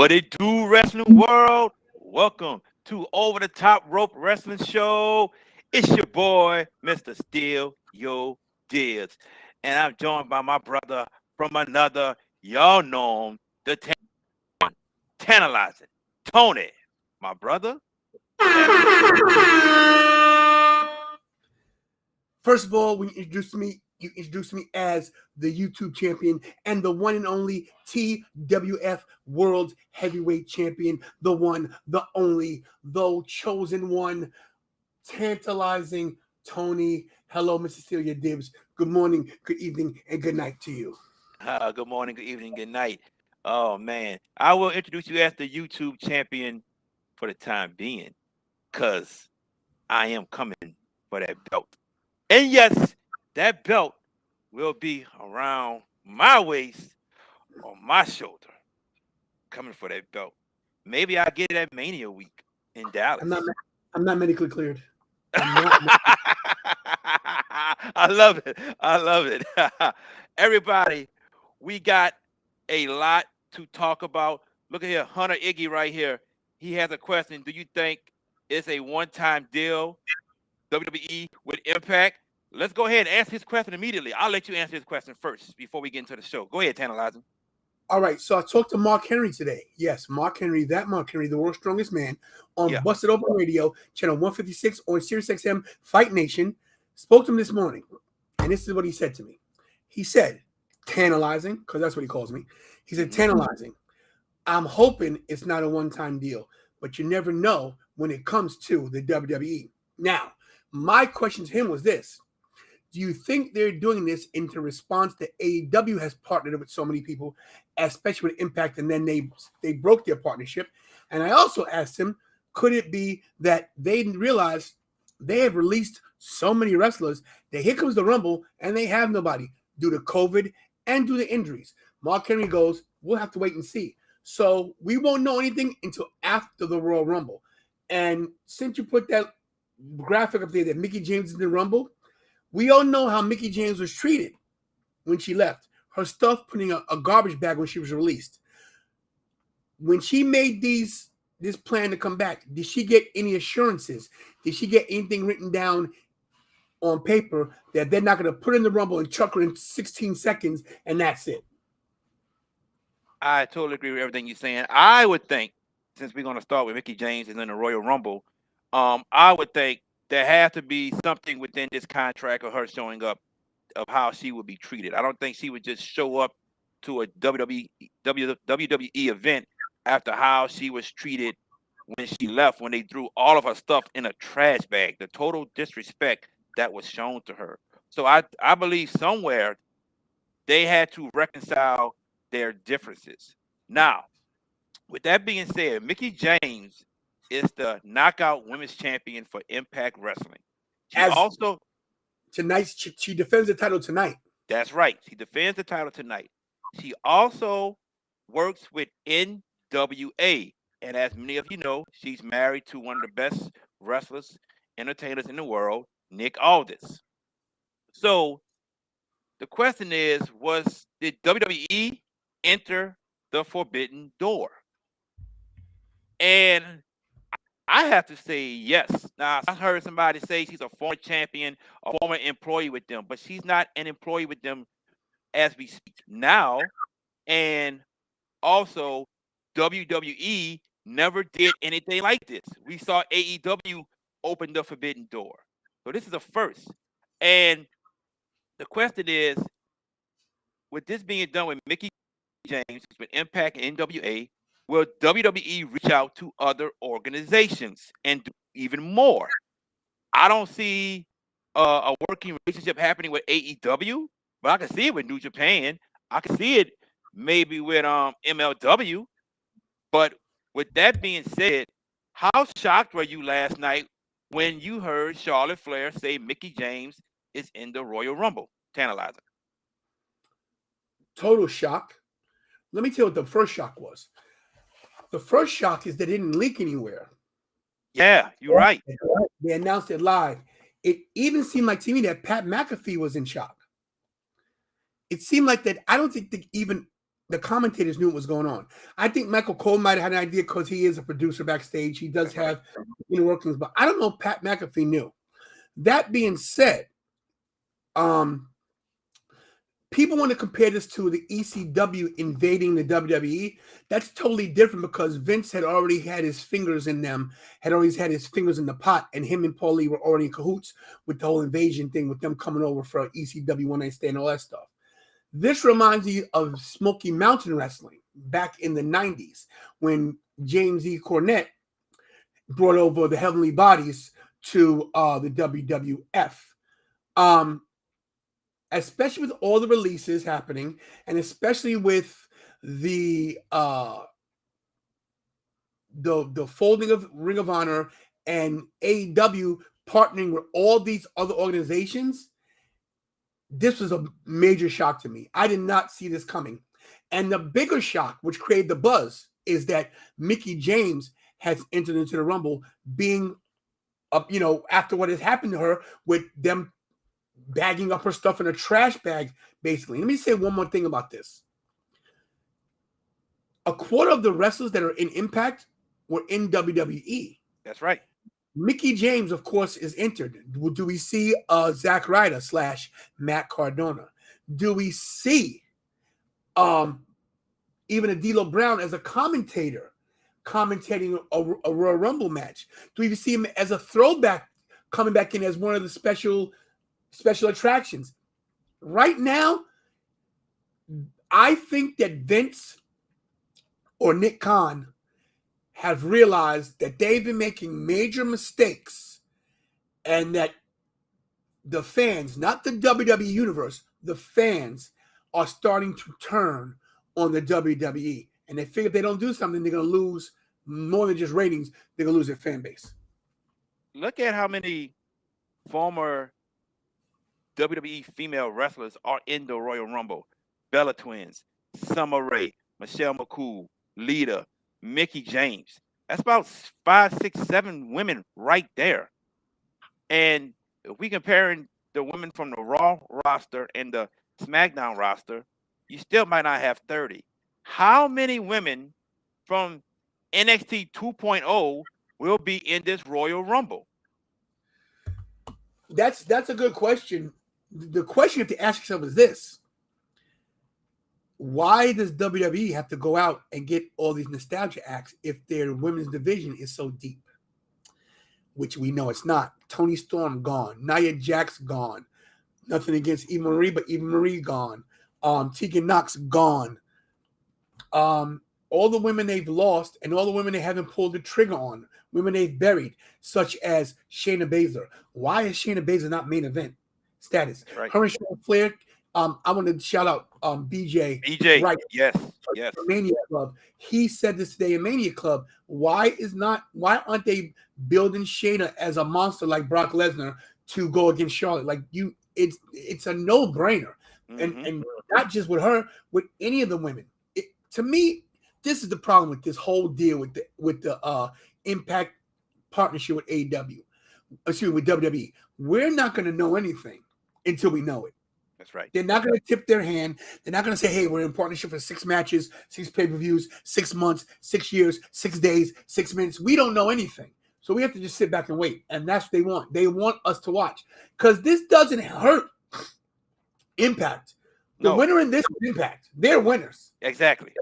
What it do, wrestling world? Welcome to Over the Top Rope Wrestling Show. It's your boy, Mr. Steel Yo Dibs. And I'm joined by my brother from another, y'all know him, the Tantalizing Tony. My brother, let him know. First of all, when you introduced me as the YouTube champion and the one and only TWF World Heavyweight Champion, the one, the only, the chosen one, Tantalizing Tony. Hello, Mr. Celia Dibs. Good morning, good evening, and good night to you. Good morning, good evening, good night. Oh, man. I will introduce you as the YouTube champion for the time being because I am coming for that belt. And yes, that belt will be around my waist or my shoulder, coming for that belt. Maybe I'll get it at Mania week in I'm not Dallas. I'm not medically cleared. I'm not. I love it. I love it. Everybody, we got a lot to talk about. Look at here, Hunter Iggy right here. He has a question. Do you think it's a one-time deal, WWE with Impact? Let's go ahead and answer his question immediately. I'll let you answer his question first before we get into the show. Go ahead, Tantalizing. All right, so I talked to Mark Henry today. Yes, Mark Henry, the world's strongest man, on Yeah. Busted Open Radio, channel 156 on SiriusXM Fight Nation. Spoke to him this morning, and this is what he said to me. He said, tantalizing, because that's what he calls me. He said, tantalizing. I'm hoping it's not a one-time deal, but you never know when it comes to the WWE. Now, my question to him was this. Do you think they're doing this into response to AEW has partnered with so many people, especially with Impact, and then they broke their partnership? And I also asked him, could it be that they realized they have released so many wrestlers that here comes the Rumble and they have nobody due to COVID and due to injuries? Mark Henry goes, we'll have to wait and see. So we won't know anything until after the Royal Rumble. And since you put that graphic up there that Mickie James is in the Rumble, we all know how Mickie James was treated when she left. Her stuff put in a garbage bag when she was released. When she made this plan to come back, did she get any assurances? Did she get anything written down on paper that they're not going to put in the Rumble and chuck her in 16 seconds and that's it? I totally agree with everything you're saying. I would think, since we're going to start with Mickie James and then the Royal Rumble, I would think there has to be something within this contract of her showing up of how she would be treated. I don't think she would just show up to a WWE event after how she was treated when she left, when they threw all of her stuff in a trash bag, the total disrespect that was shown to her. So I believe somewhere they had to reconcile their differences. Now, with that being said, Mickie James is the knockout women's champion for Impact Wrestling. She also tonight she defends the title tonight. That's right. She defends the title tonight. She also works with NWA. And as many of you know, she's married to one of the best wrestlers, entertainers in the world, Nick Aldis. So the question is, did WWE enter the forbidden door? And I have to say yes. Now, I heard somebody say she's a former champion, a former employee with them, but she's not an employee with them as we speak now. And also, WWE never did anything like this. We saw AEW open the forbidden door. So this is a first. And the question is, with this being done with Mickie James, with Impact and NWA, will WWE reach out to other organizations and do even more? I don't see a working relationship happening with AEW, but I can see it with New Japan. I can see it maybe with MLW. But with that being said, how shocked were you last night when you heard Charlotte Flair say Mickie James is in the Royal Rumble? Tantalizing. Total shock. Let me tell you what the first shock was. The first shock is they didn't leak anywhere. Yeah, you're right. They announced it live. It even seemed like to me that Pat McAfee was in shock. It seemed like that. I don't think the commentators knew what was going on. I think Michael Cole might have had an idea because he is a producer backstage. He does have inner workings, but I don't know if Pat McAfee knew. That being said, people want to compare this to the ECW invading the WWE. That's totally different because Vince had already had his fingers in them, had always had his fingers in the pot, and him and Paulie were already in cahoots with the whole invasion thing, with them coming over for ECW One Night Stand and all that stuff. This reminds me of Smoky Mountain Wrestling back in the 90s when James E. Cornette brought over the Heavenly Bodies to the WWF. Especially with all the releases happening, and especially with the folding of Ring of Honor and AEW partnering with all these other organizations, this was a major shock to me. I did not see this coming. And the bigger shock, which created the buzz, is that Mickie James has entered into the Rumble, being after what has happened to her with them bagging up her stuff in a trash bag, basically. Let me say one more thing about this. A quarter of the wrestlers that are in Impact were in WWE. That's right. Mickie James, of course, is entered. Do we see Zack Ryder / Matt Cardona? Do we see even a D'Lo Brown as a commentator commentating a Royal Rumble match? Do we see him as a throwback coming back in as one of the special attractions? Right now, I think that Vince or Nick Khan have realized that they've been making major mistakes and that the fans, not the WWE universe, the fans are starting to turn on the WWE. And they figure if they don't do something, they're going to lose more than just ratings. They're going to lose their fan base. Look at how many former WWE female wrestlers are in the Royal Rumble. Bella Twins, Summer Rae, Michelle McCool, Lita, Mickie James. That's about 5, 6, 7 women right there. And if we comparing the women from the Raw roster and the SmackDown roster, you still might not have 30. How many women from NXT 2.0 will be in this Royal Rumble? That's a good question. The question you have to ask yourself is this: why does WWE have to go out and get all these nostalgia acts if their women's division is so deep? Which we know it's not. Toni Storm gone. Nia Jax gone. Nothing against Eva Marie, but Eva Marie gone. Tegan Knox gone. All the women they've lost and all the women they haven't pulled the trigger on, women they've buried, such as Shayna Baszler. Why is Shayna Baszler not main event status? Right. Her and Charlotte Flair. I want to shout out BJ. BJ, right? Yes. Mania Club. He said this today in Mania Club. Why aren't they building Shayna as a monster like Brock Lesnar to go against Charlotte? Like it's a no-brainer. Mm-hmm. And not just with her, with any of the women. To me, this is the problem with this whole deal with the Impact partnership with AEW. Excuse me, with WWE. We're not going to know anything until we know it. That's right. They're not going to tip their hand. They're not going to say, hey, we're in partnership for 6 matches, 6 pay-per-views, 6 months, 6 years, 6 days, 6 minutes. We don't know anything. So we have to just sit back and wait. And that's what they want. They want us to watch. Because this doesn't hurt Impact. The winner in this is Impact. They're winners. Exactly.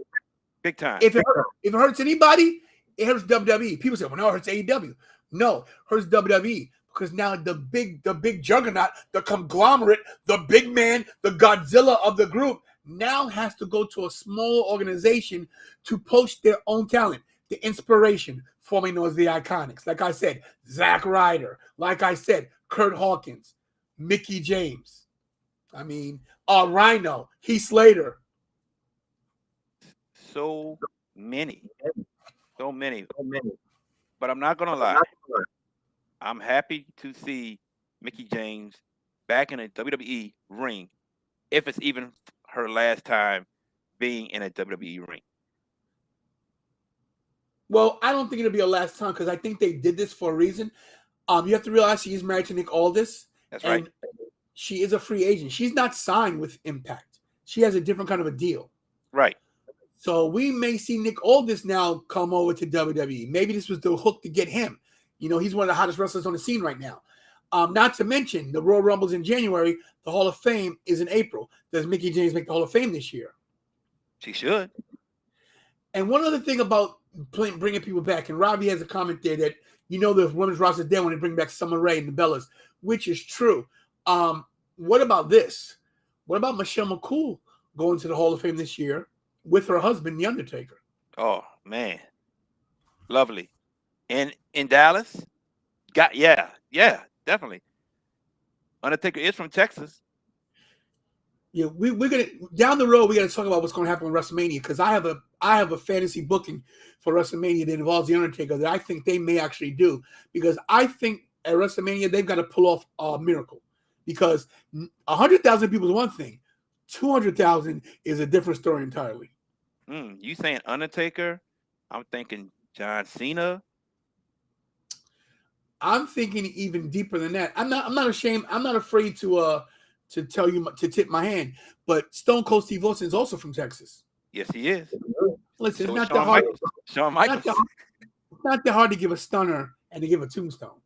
Big time. If it hurts anybody, it hurts WWE. People say, well, no, it hurts AEW. No, it hurts WWE. Because now the big juggernaut, the conglomerate, the big man, the Godzilla of the group now has to go to a small organization to poach their own talent, the inspiration, formerly known as the Iconics. Like I said, Zack Ryder. Like I said, Kurt Hawkins, Mickie James. I mean, Rhino, Heath Slater. So many. But I'm not going to lie. I'm happy to see Mickie James back in a WWE ring, if it's even her last time being in a WWE ring. Well, I don't think it'll be a last time because I think they did this for a reason. You have to realize she is married to Nick Aldis. That's right. She is a free agent. She's not signed with Impact. She has a different kind of a deal. Right. So we may see Nick Aldis now come over to WWE. Maybe this was the hook to get him. He's one of the hottest wrestlers on the scene right now. Not to mention the Royal Rumble's in January. The Hall of Fame is in April. Does Mickie James make the Hall of Fame this year? She should. And one other thing about bringing people back, and Robbie has a comment there that the women's roster is dead when they bring back Summer Rae and the Bellas, which is true. What about this? What about Michelle McCool going to the Hall of Fame this year with her husband, The Undertaker? Oh man, lovely. And in Dallas, yeah, definitely. Undertaker is from Texas. Yeah, we're gonna down the road. We got to talk about what's going to happen with WrestleMania, because I have a fantasy booking for WrestleMania that involves The Undertaker that I think they may actually do, because I think at WrestleMania they've got to pull off a miracle, because 100,000 people is one thing, 200,000 is a different story entirely. You saying Undertaker? I'm thinking John Cena. I'm thinking even deeper than that. I'm not ashamed. I'm not afraid to tell you, to tip my hand. But Stone Cold Steve Austin is also from Texas. Yes, he is. Listen, So it's not Shawn that hard. Shawn Michaels. It's not that hard to give a stunner and to give a tombstone.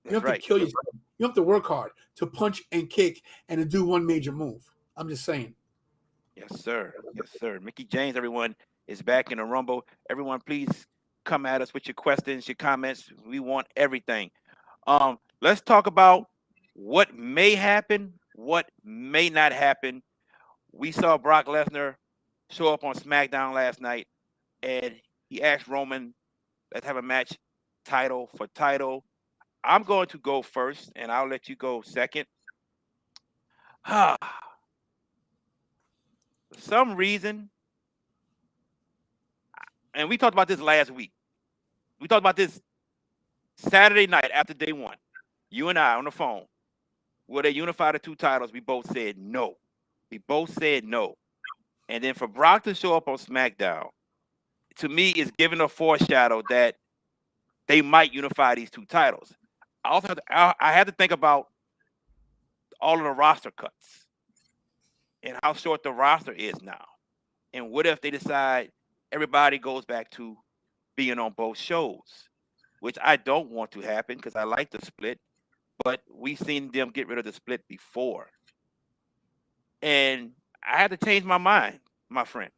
You have to kill yourself. You have to work hard to punch and kick and to do one major move. I'm just saying. Yes, sir. Yes, sir. Mickie James, everyone, is back in the Rumble. Everyone, please come at us with your questions, your comments. We want everything. Let's talk about what may happen, what may not happen. We saw Brock Lesnar show up on SmackDown last night, and he asked Roman, let's have a match title for title. I'm going to go first, and I'll let you go second. For some reason, and we talked about this last week. We talked about this Saturday night after day one. You and I on the phone. Will they unify the two titles? We both said no. And then for Brock to show up on SmackDown, to me, is giving a foreshadow that they might unify these two titles. I had to think about all of the roster cuts and how short the roster is now. And what if they decide everybody goes back to being on both shows, which I don't want to happen because I like the split, but we've seen them get rid of the split before. And I had to change my mind, my friend.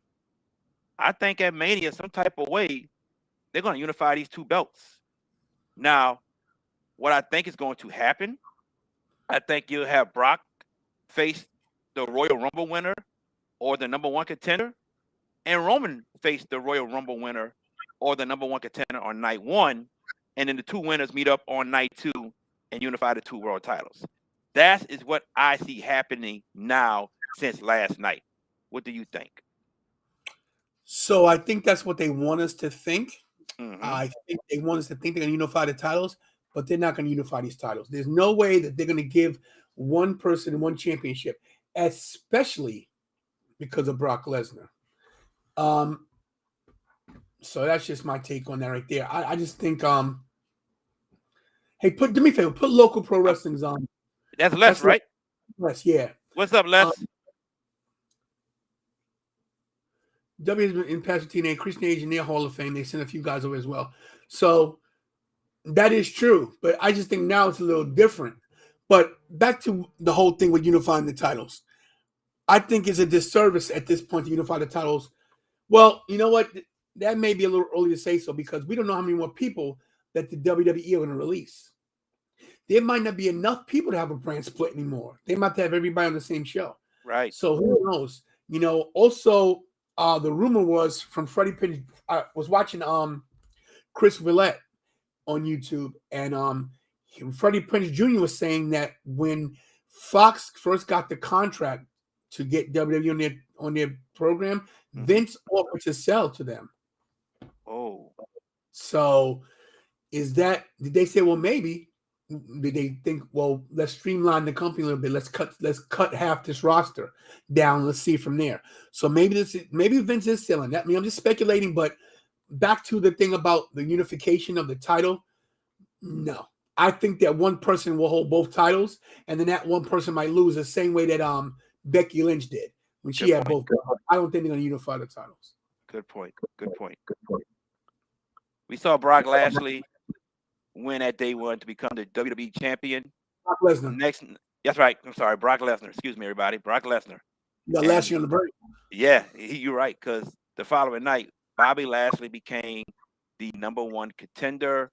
I think at Mania, some type of way, they're going to unify these two belts. Now, what I think is going to happen, I think you'll have Brock face the Royal Rumble winner or the number one contender, and Roman face the Royal Rumble winner or the number one contender on night one, and then the two winners meet up on night two and unify the two world titles. That is what I see happening now since last night. What do you think? So I think that's what they want us to think. Mm-hmm. I think they want us to think they're going to unify the titles, but they're not going to unify these titles. There's no way that they're going to give one person one championship, especially because of Brock Lesnar. So that's just my take on that right there. I just think, hey, do me a favor, put local pro wrestling's on. That's Les, right? Les, yeah. What's up, Les? W has been in Pasadena, Christian Age in their Hall of Fame. They sent a few guys over as well. So that is true. But I just think now it's a little different. But back to the whole thing with unifying the titles. I think it's a disservice at this point to unify the titles. Well, you know what? That may be a little early to say so because we don't know how many more people that the WWE are going to release. There might not be enough people to have a brand split anymore. They might have everybody on the same show. Right. So who knows? Also, the rumor was from Freddie Prinze. I was watching Chris Villette on YouTube, and Freddie Prinze Jr. was saying that when Fox first got the contract to get WWE on their program, Vince offered to sell to them. Oh. So did they say, well, maybe? Did they think, well, let's streamline the company a little bit. Let's cut half this roster down. Let's see from there. So maybe Vince is selling that. I mean, I'm just speculating, but back to the thing about the unification of the title. No, I think that one person will hold both titles, and then that one person might lose the same way that Becky Lynch did when she had both. I don't think they're going to unify the titles. Good point. Good point. We saw Brock Lashley win at day one to become the WWE champion. Brock Lesnar. Next, that's right. I'm sorry, Brock Lesnar. Excuse me, everybody. Brock Lesnar. You got And Lashley on the break. yeah, you're right. Because the following night, Bobby Lashley became the #1 contender.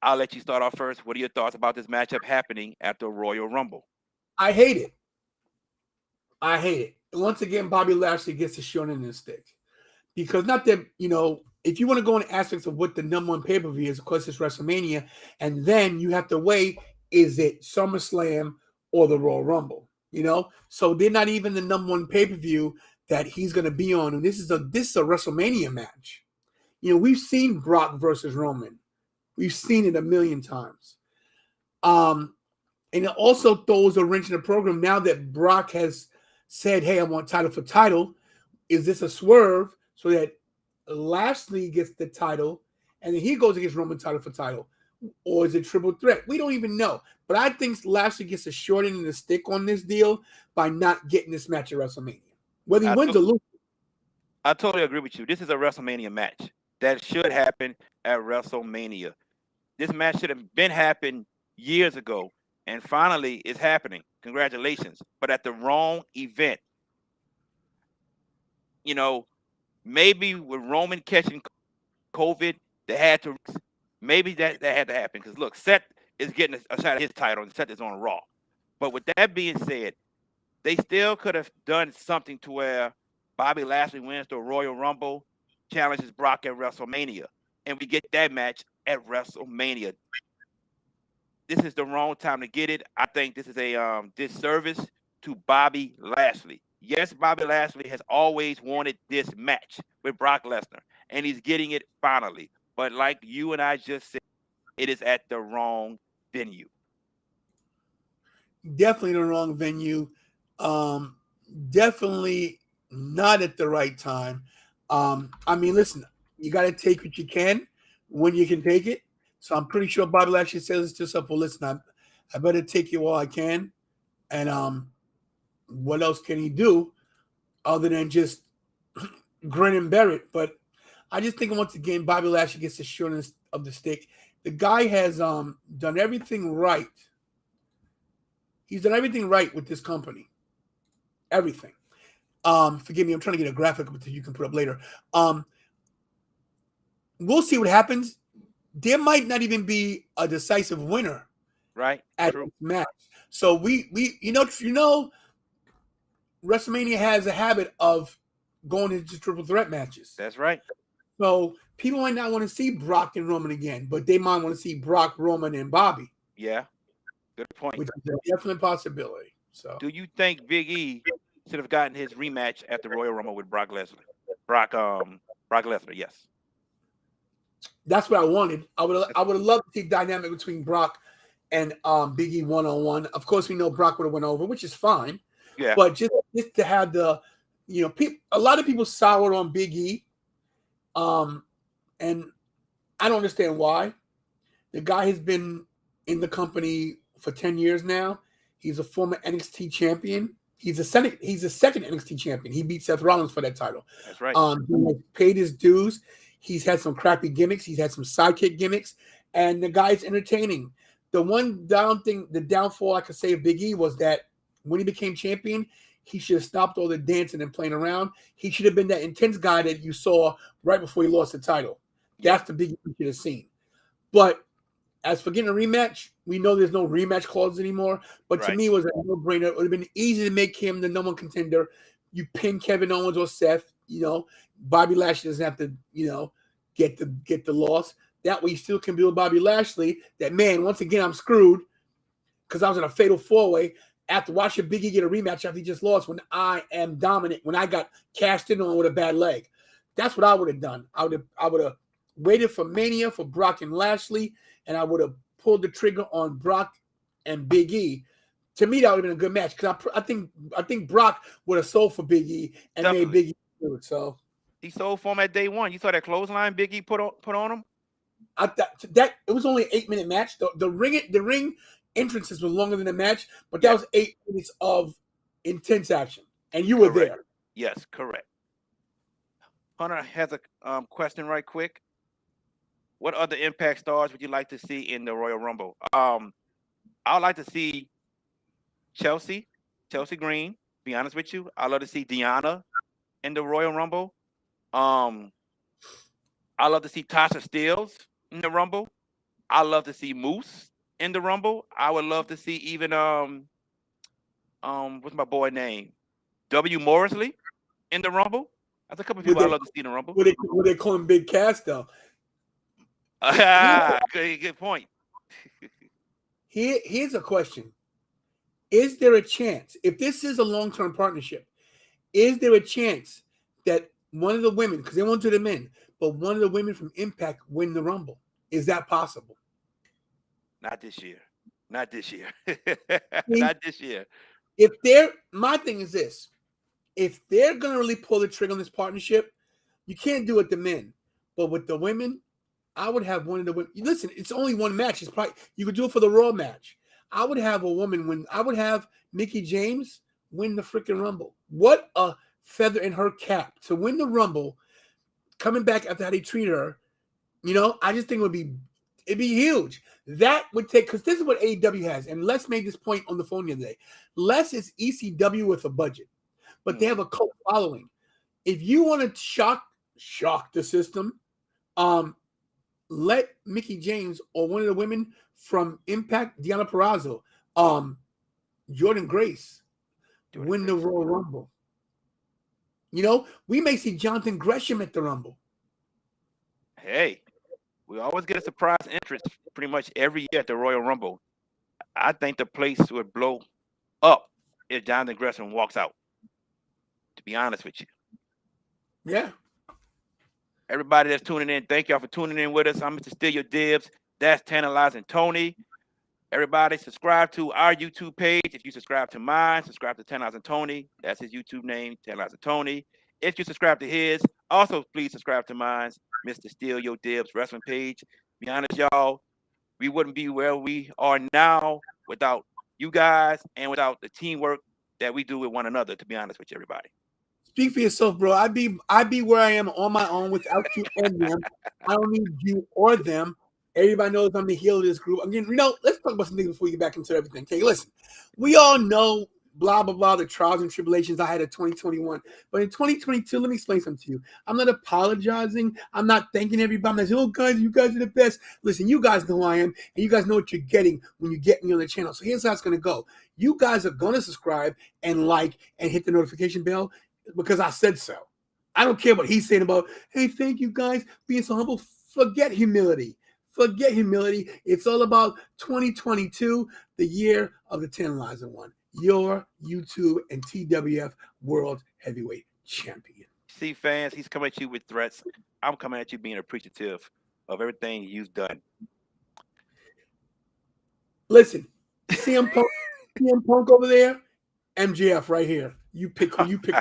I'll let you start off first. What are your thoughts about this matchup happening at the Royal Rumble? I hate it. I hate it. Once again, Bobby Lashley gets the short end of the stick. Because not that, if you want to go in aspects of what the #1 pay-per-view is, of course, it's WrestleMania. And then you have to weigh, is it SummerSlam or the Royal Rumble? So they're not even the #1 pay-per-view that he's going to be on. And this is a WrestleMania match. We've seen Brock versus Roman. We've seen it a million times. And it also throws a wrench in the program now that Brock has said, hey, I want title for title. Is this a swerve so that Lashley gets the title and then he goes against Roman title for title? Or is it triple threat? We don't even know. But I think Lashley gets a short end of the stick on this deal by not getting this match at WrestleMania. Whether he wins or loses. I totally agree with you. This is a WrestleMania match that should happen at WrestleMania. This match should have been happened years ago, and finally it's happening. Congratulations. But at the wrong event. Maybe with Roman catching COVID, they had to. Maybe that had to happen because look, Seth is getting a shot at his title, and Seth is on Raw. But with that being said, they still could have done something to where Bobby Lashley wins the Royal Rumble, challenges Brock at WrestleMania, and we get that match at WrestleMania. This is the wrong time to get it. I think this is a disservice to Bobby Lashley. Yes, Bobby Lashley has always wanted this match with Brock Lesnar, and he's getting it finally. But like you and I just said, it is at the wrong venue. Definitely the wrong venue. Definitely not at the right time. Listen, you got to take what you can when you can take it. So I'm pretty sure Bobby Lashley says to himself, well, listen, I better take it while I can. And what else can he do other than just grin and bear it? But I just think once again, Bobby Lashley gets the shortness of the stick. The guy has done everything right. He's done everything right with this company. Everything. Forgive me, I'm trying to get a graphic that you can put up later. We'll see what happens. There might not even be a decisive winner, right? At this match. So we WrestleMania has a habit of going into triple threat matches. That's right. So people might not want to see Brock and Roman again, but they might want to see Brock, Roman, and Bobby. Yeah, good point. Which is a definite possibility. So, do you think Big E should have gotten his rematch at the Royal Rumble with Brock Lesnar? Brock Lesnar, yes. That's what I wanted. I would have loved to see dynamic between Brock and Big E 1-on-1. Of course, we know Brock would have went over, which is fine. Yeah. But just to have a lot of people soured on Big E. And I don't understand why. The guy has been in the company for 10 years now. He's a former NXT champion. He's a second NXT champion. He beat Seth Rollins for that title. That's right. He paid his dues. He's had some crappy gimmicks. He's had some sidekick gimmicks, and the guy's entertaining. The downfall I could say of Big E was that when he became champion, he should have stopped all the dancing and playing around. He should have been that intense guy that you saw right before he lost the title. That's the Big E we should have seen. But as for getting a rematch, we know there's no rematch clause anymore. But to me, it was a no-brainer. It would have been easy to make him the #1 contender. You pin Kevin Owens or Seth. Bobby Lashley doesn't have to, get the loss. That way, you still can build Bobby Lashley. That man, once again, I'm screwed because I was in a fatal 4-way. After watching Big E get a rematch after he just lost, when I am dominant, when I got cashed in on with a bad leg, that's what I would have done. I would have waited for Mania for Brock and Lashley, and I would have pulled the trigger on Brock and Big E. To me, that would have been a good match because I think Brock would have sold for Big E and made Big E do it. So he sold for him at day one. You saw that clothesline Big E put on him. I thought that it was only an 8-minute match. The ring entrances were longer than the match, but that was 8 minutes of intense action, and you were there. Yes, correct. Hunter has a question right quick. What other Impact stars would you like to see in the Royal Rumble? I would like to see Chelsea, Chelsea Green. Be honest with you, I love to see Deanna in the Royal Rumble. Um, I love to see Tasha Steeles in the Rumble. I love to see Moose in the Rumble. I would love to see even what's my boy name? W. Morrisley in the Rumble. That's a couple of Would people I they love to see in the Rumble. would they call him Big Cass though? Here, Good point. here's a question: is there a chance, if this is a long-term partnership, is there a chance that one of the women, because they won't do the men, but one of the women from Impact win the Rumble? Is that possible? Not this year. Not this year. See, Not this year. if they're, my thing is this: if they're gonna really pull the trigger on this partnership, you can't do it with the men, but with the women, I would have one of the women. Listen, it's only one match. It's probably, you could do it for the Raw match. I would have a woman win. I would have Mickie James win the freaking Rumble. What a feather in her cap to win the Rumble, coming back after how they treated her. You know, I just think it'd be huge. That would take, because this is what AEW has, and Les made this point on the phone the other day. Les is ECW with a budget, but they have a cult following. If you want to shock the system, let Mickie James or one of the women from Impact, Deanna Purrazzo, Jordan Grace, win the Royal Rumble. You know, we may see Jonathan Gresham at the Rumble. Hey, we always get a surprise entrance pretty much every year at the Royal Rumble. I think the place would blow up if Jonathan Gresham walks out. To be honest with you. Yeah. Everybody that's tuning in, thank y'all for tuning in with us. I'm Mr. Steal Your Dibs. That's Tantalizing Tony. Everybody subscribe to our YouTube page. If you subscribe to mine, subscribe to Tantalizing Tony. That's his YouTube name, Tantalizing Tony. If you subscribe to his, also please subscribe to mine, Mr. Steal Your Dibs wrestling page. Be honest, y'all, we wouldn't be where we are now without you guys and without the teamwork that we do with one another, to be honest with you, everybody. Speak for yourself, bro. I'd be where I am on my own without you and them. I don't need you or them. Everybody knows I'm the heel of this group. Again, let's talk about some things before we get back into everything. Okay, listen, we all know blah blah blah the trials and tribulations I had in 2021, but in 2022, let me explain something to you. I'm not apologizing. I'm not thanking everybody. I'm not saying, oh guys, you guys are the best. Listen, you guys know who I am, and you guys know what you're getting when you get me on the channel. So here's how it's gonna go. You guys are gonna subscribe and like and hit the notification bell, because I said so. I don't care what he's saying about, hey, thank you guys being so humble. Forget humility. Forget humility. It's all about 2022, the year of the Tantalizing One, your YouTube and TWF World Heavyweight Champion. See, fans, he's coming at you with threats. I'm coming at you being appreciative of everything you've done. Listen, CM Punk over there, MJF right here. You pick who you pick.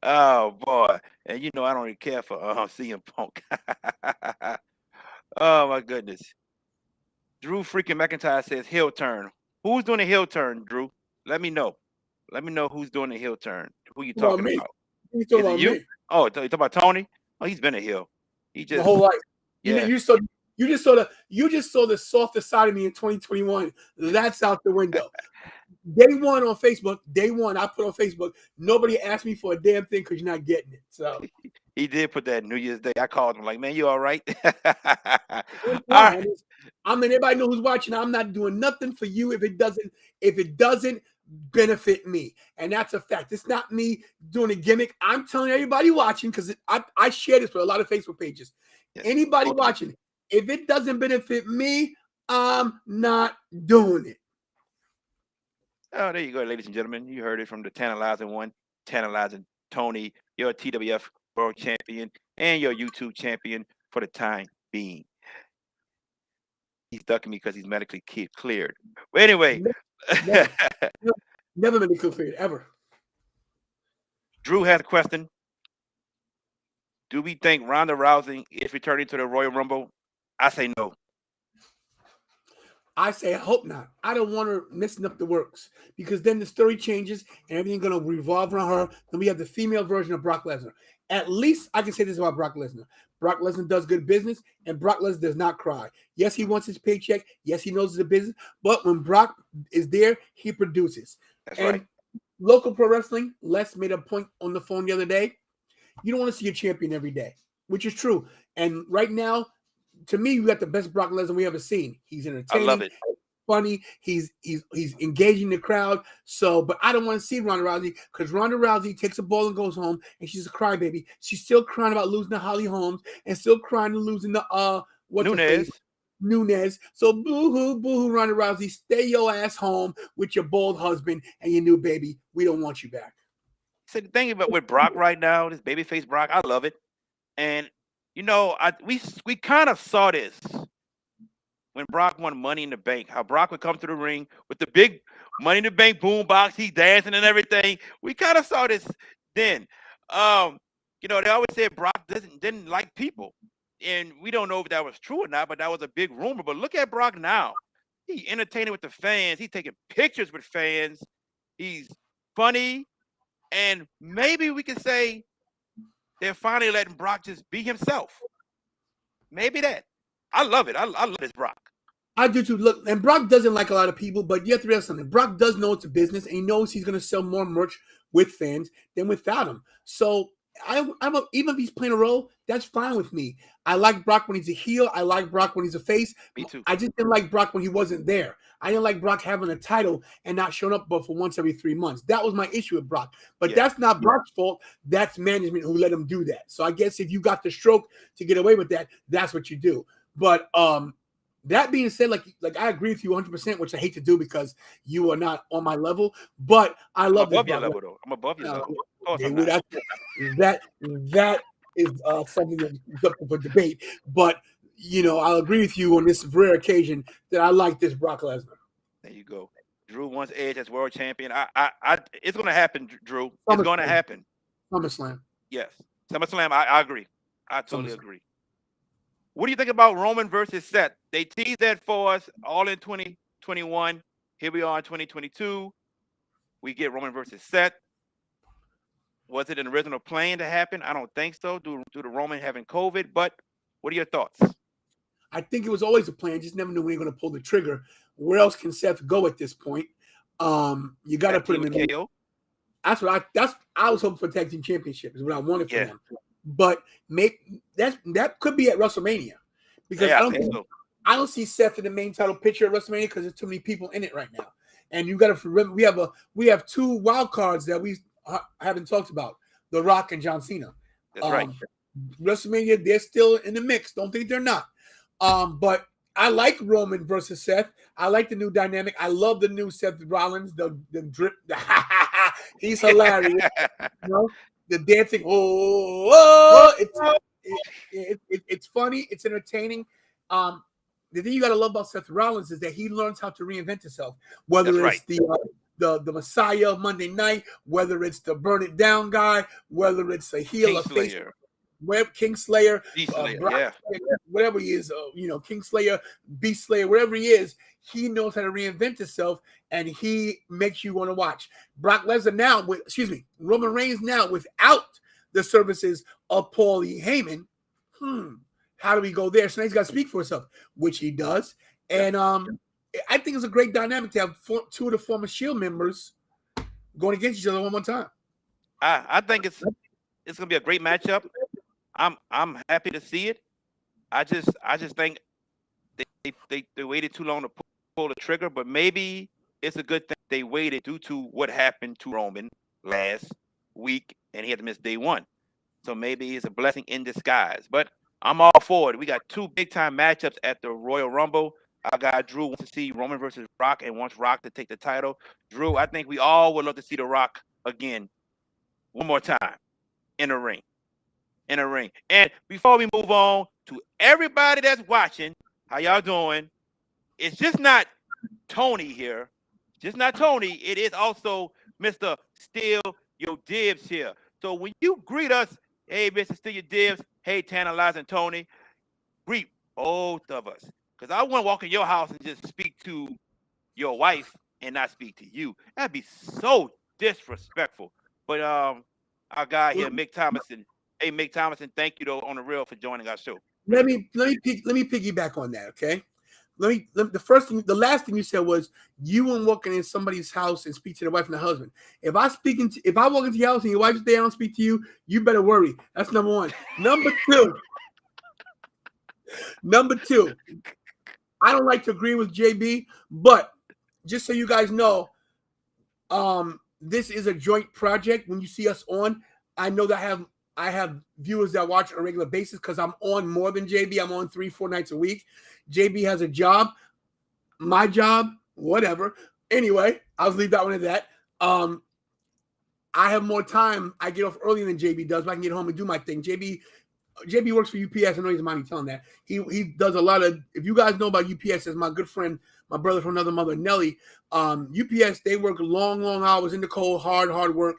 Oh boy, and you know I don't really care for CM Punk. Oh my goodness. Drew freaking McIntyre says heel turn. Who's doing a heel turn, Drew? Let me know. Let me know who's doing the heel turn. Who you talking me. about? You talking Is it about you? me? Oh, you talking about Tony? Oh, he's been a heel. He My just whole life. yeah. You just saw the softer side of me in 2021. That's out the window. Day one on Facebook. Day one, I put on Facebook. Nobody asked me for a damn thing because you're not getting it. So He did put that New Year's Day. I called him like, man, you all right? I'm All fine. right. I mean, everybody knows who's watching. I'm not doing nothing for you if it doesn't benefit me, and that's a fact. It's not me doing a gimmick. I'm telling everybody watching, because I share this with a lot of Facebook pages. Yes. Anybody watching, if it doesn't benefit me, I'm not doing it. Oh, there you go, ladies and gentlemen. You heard it from the Tantalizing One, Tantalizing Tony, your TWF World Champion and your YouTube champion for the time being. He's ducking me because he's medically cleared. But anyway, Never, never been a good for it ever. Drew has a question. Do we think Ronda Rousey is returning to the Royal Rumble? I say no. I say, I hope not. I don't want her messing up the works, because then the story changes and everything's going to revolve around her. Then we have the female version of Brock Lesnar. At least I can say this about Brock Lesnar. Brock Lesnar does good business, and Brock Lesnar does not cry. Yes, he wants his paycheck. Yes, he knows it's a business. But when Brock is there, he produces. That's And right. local pro wrestling, Les made a point on the phone the other day. You don't want to see a champion every day, which is true. And right now, to me, we got the best Brock Lesnar we ever seen. He's I love entertaining, it. funny. He's engaging the crowd. So, but I don't want to see Ronda Rousey because Ronda Rousey takes a ball and goes home, and she's a crybaby. She's still crying about losing to Holly Holmes and still crying to losing to what's her face. Nunez. Nunez. So boo hoo, Ronda Rousey, stay your ass home with your bald husband and your new baby. We don't want you back. So the thing about with Brock right now, this babyface Brock, I love it. And we kind of saw this when Brock won Money in the Bank. How Brock would come to the ring with the big Money in the Bank boombox, he's dancing and everything. We kind of saw this then. Um, they always said Brock didn't like people, and we don't know if that was true or not, but that was a big rumor. But look at Brock now. He entertaining with the fans. He's taking pictures with fans. He's funny, and maybe we can say they're finally letting Brock just be himself. Maybe that. I love it. I love this Brock. I do too. Look, and Brock doesn't like a lot of people, but you have to realize something. Brock does know it's a business, and he knows he's going to sell more merch with fans than without him. So even if he's playing a role, that's fine with me. I like Brock when he's a heel. I like Brock when he's a face. Me too. I just didn't like Brock when he wasn't there. I didn't like Brock having a title and not showing up but for once every 3 months. That was my issue with Brock. But that's not Brock's fault. That's management who let him do that. So I guess if you got the stroke to get away with that, that's what you do. But that being said, like I agree with you 100%, which I hate to do because you are not on my level. But I I'm love this above your Brock. level, though. I'm above your Uh, level. Of course I'm well, not. that is something that's up for debate. But I'll agree with you on this rare occasion that I like this Brock Lesnar. There you go. Drew wants Edge as world champion. It's going to happen, Drew. It's going to SummerSlam. happen. SummerSlam. Yes. SummerSlam, I agree. I totally SummerSlam. agree. What do you think about Roman versus Seth? They teased that for us all in 2021. Here we are in 2022. We get Roman versus Seth. Was it an original plan to happen? I don't think so, due to Roman having COVID. But what are your thoughts? I think it was always a plan. Just never knew when you're going to pull the trigger. Where else can Seth go at this point? You got to put him in. KO. I was hoping for tag team championship is what I wanted for Yeah. them. But that could be at WrestleMania because Yeah, I I don't think so. I don't see Seth in the main title picture at WrestleMania because there's too many people in it right now. And you got to remember we have 2 wild cards that we haven't talked about: The Rock and John Cena. That's right. WrestleMania, they're still in the mix. Don't think they're not. But I like Roman versus Seth. I like the new dynamic. I love the new Seth Rollins. The drip. He's hilarious. The dancing. It's funny. It's entertaining. The thing you got to love about Seth Rollins is that he learns how to reinvent himself. Whether That's it's the Messiah of Monday Night, whether it's the Burn It Down guy, whether it's a heel of face, Kingslayer, yeah. whatever he is, Kingslayer, Beast Slayer, whatever he is, he knows how to reinvent himself, and he makes you want to watch. Brock Lesnar now, Roman Reigns now without the services of Paul E. Heyman. How do we go there? So now he's got to speak for himself, which he does. And I think it's a great dynamic to have 2 of the former Shield members going against each other one more time. I think it's gonna be a great matchup. I'm happy to see it. I just think they waited too long to pull the trigger, but maybe it's a good thing they waited due to what happened to Roman last week, and he had to miss day 1. So maybe it's a blessing in disguise. But I'm all for it. We got 2 big time matchups at the Royal Rumble. Our guy Drew wants to see Roman versus Rock and wants Rock to take the title. Drew, I think we all would love to see The Rock again one more time in a ring. And before we move on to everybody that's watching, how y'all doing? It's just not Tony here. Just not Tony. It is also Mr. Steal Your Dibs here. So when you greet us, hey, Mr. Steal Your Dibs, hey, Tantalizing Tony, greet both of us. Because I want to walk in your house and just speak to your wife and not speak to you. That'd be so disrespectful. But our guy here, Mick Thomason, Hey, Mick Thomason, thank you though on the real for joining our show. Let me piggyback on that, okay? The last thing you said was you wouldn't walk in somebody's house and speak to the wife and the husband. If I walk into your house and your wife's there, I don't speak to you, you better worry. That's number one. Number two, I don't like to agree with JB, but just so you guys know, this is a joint project. When you see us on, I know that I have viewers that watch on a regular basis because I'm on more than JB. I'm on 3-4 nights a week. JB has a job, my job, whatever. Anyway, I'll leave that one at that. I have more time. I get off earlier than JB does, but I can get home and do my thing. JB works for UPS. I know he's mind me telling that. He does a lot of. If you guys know about UPS, as my good friend, my brother from another mother, Nelly. UPS, they work long hours in the cold, hard work,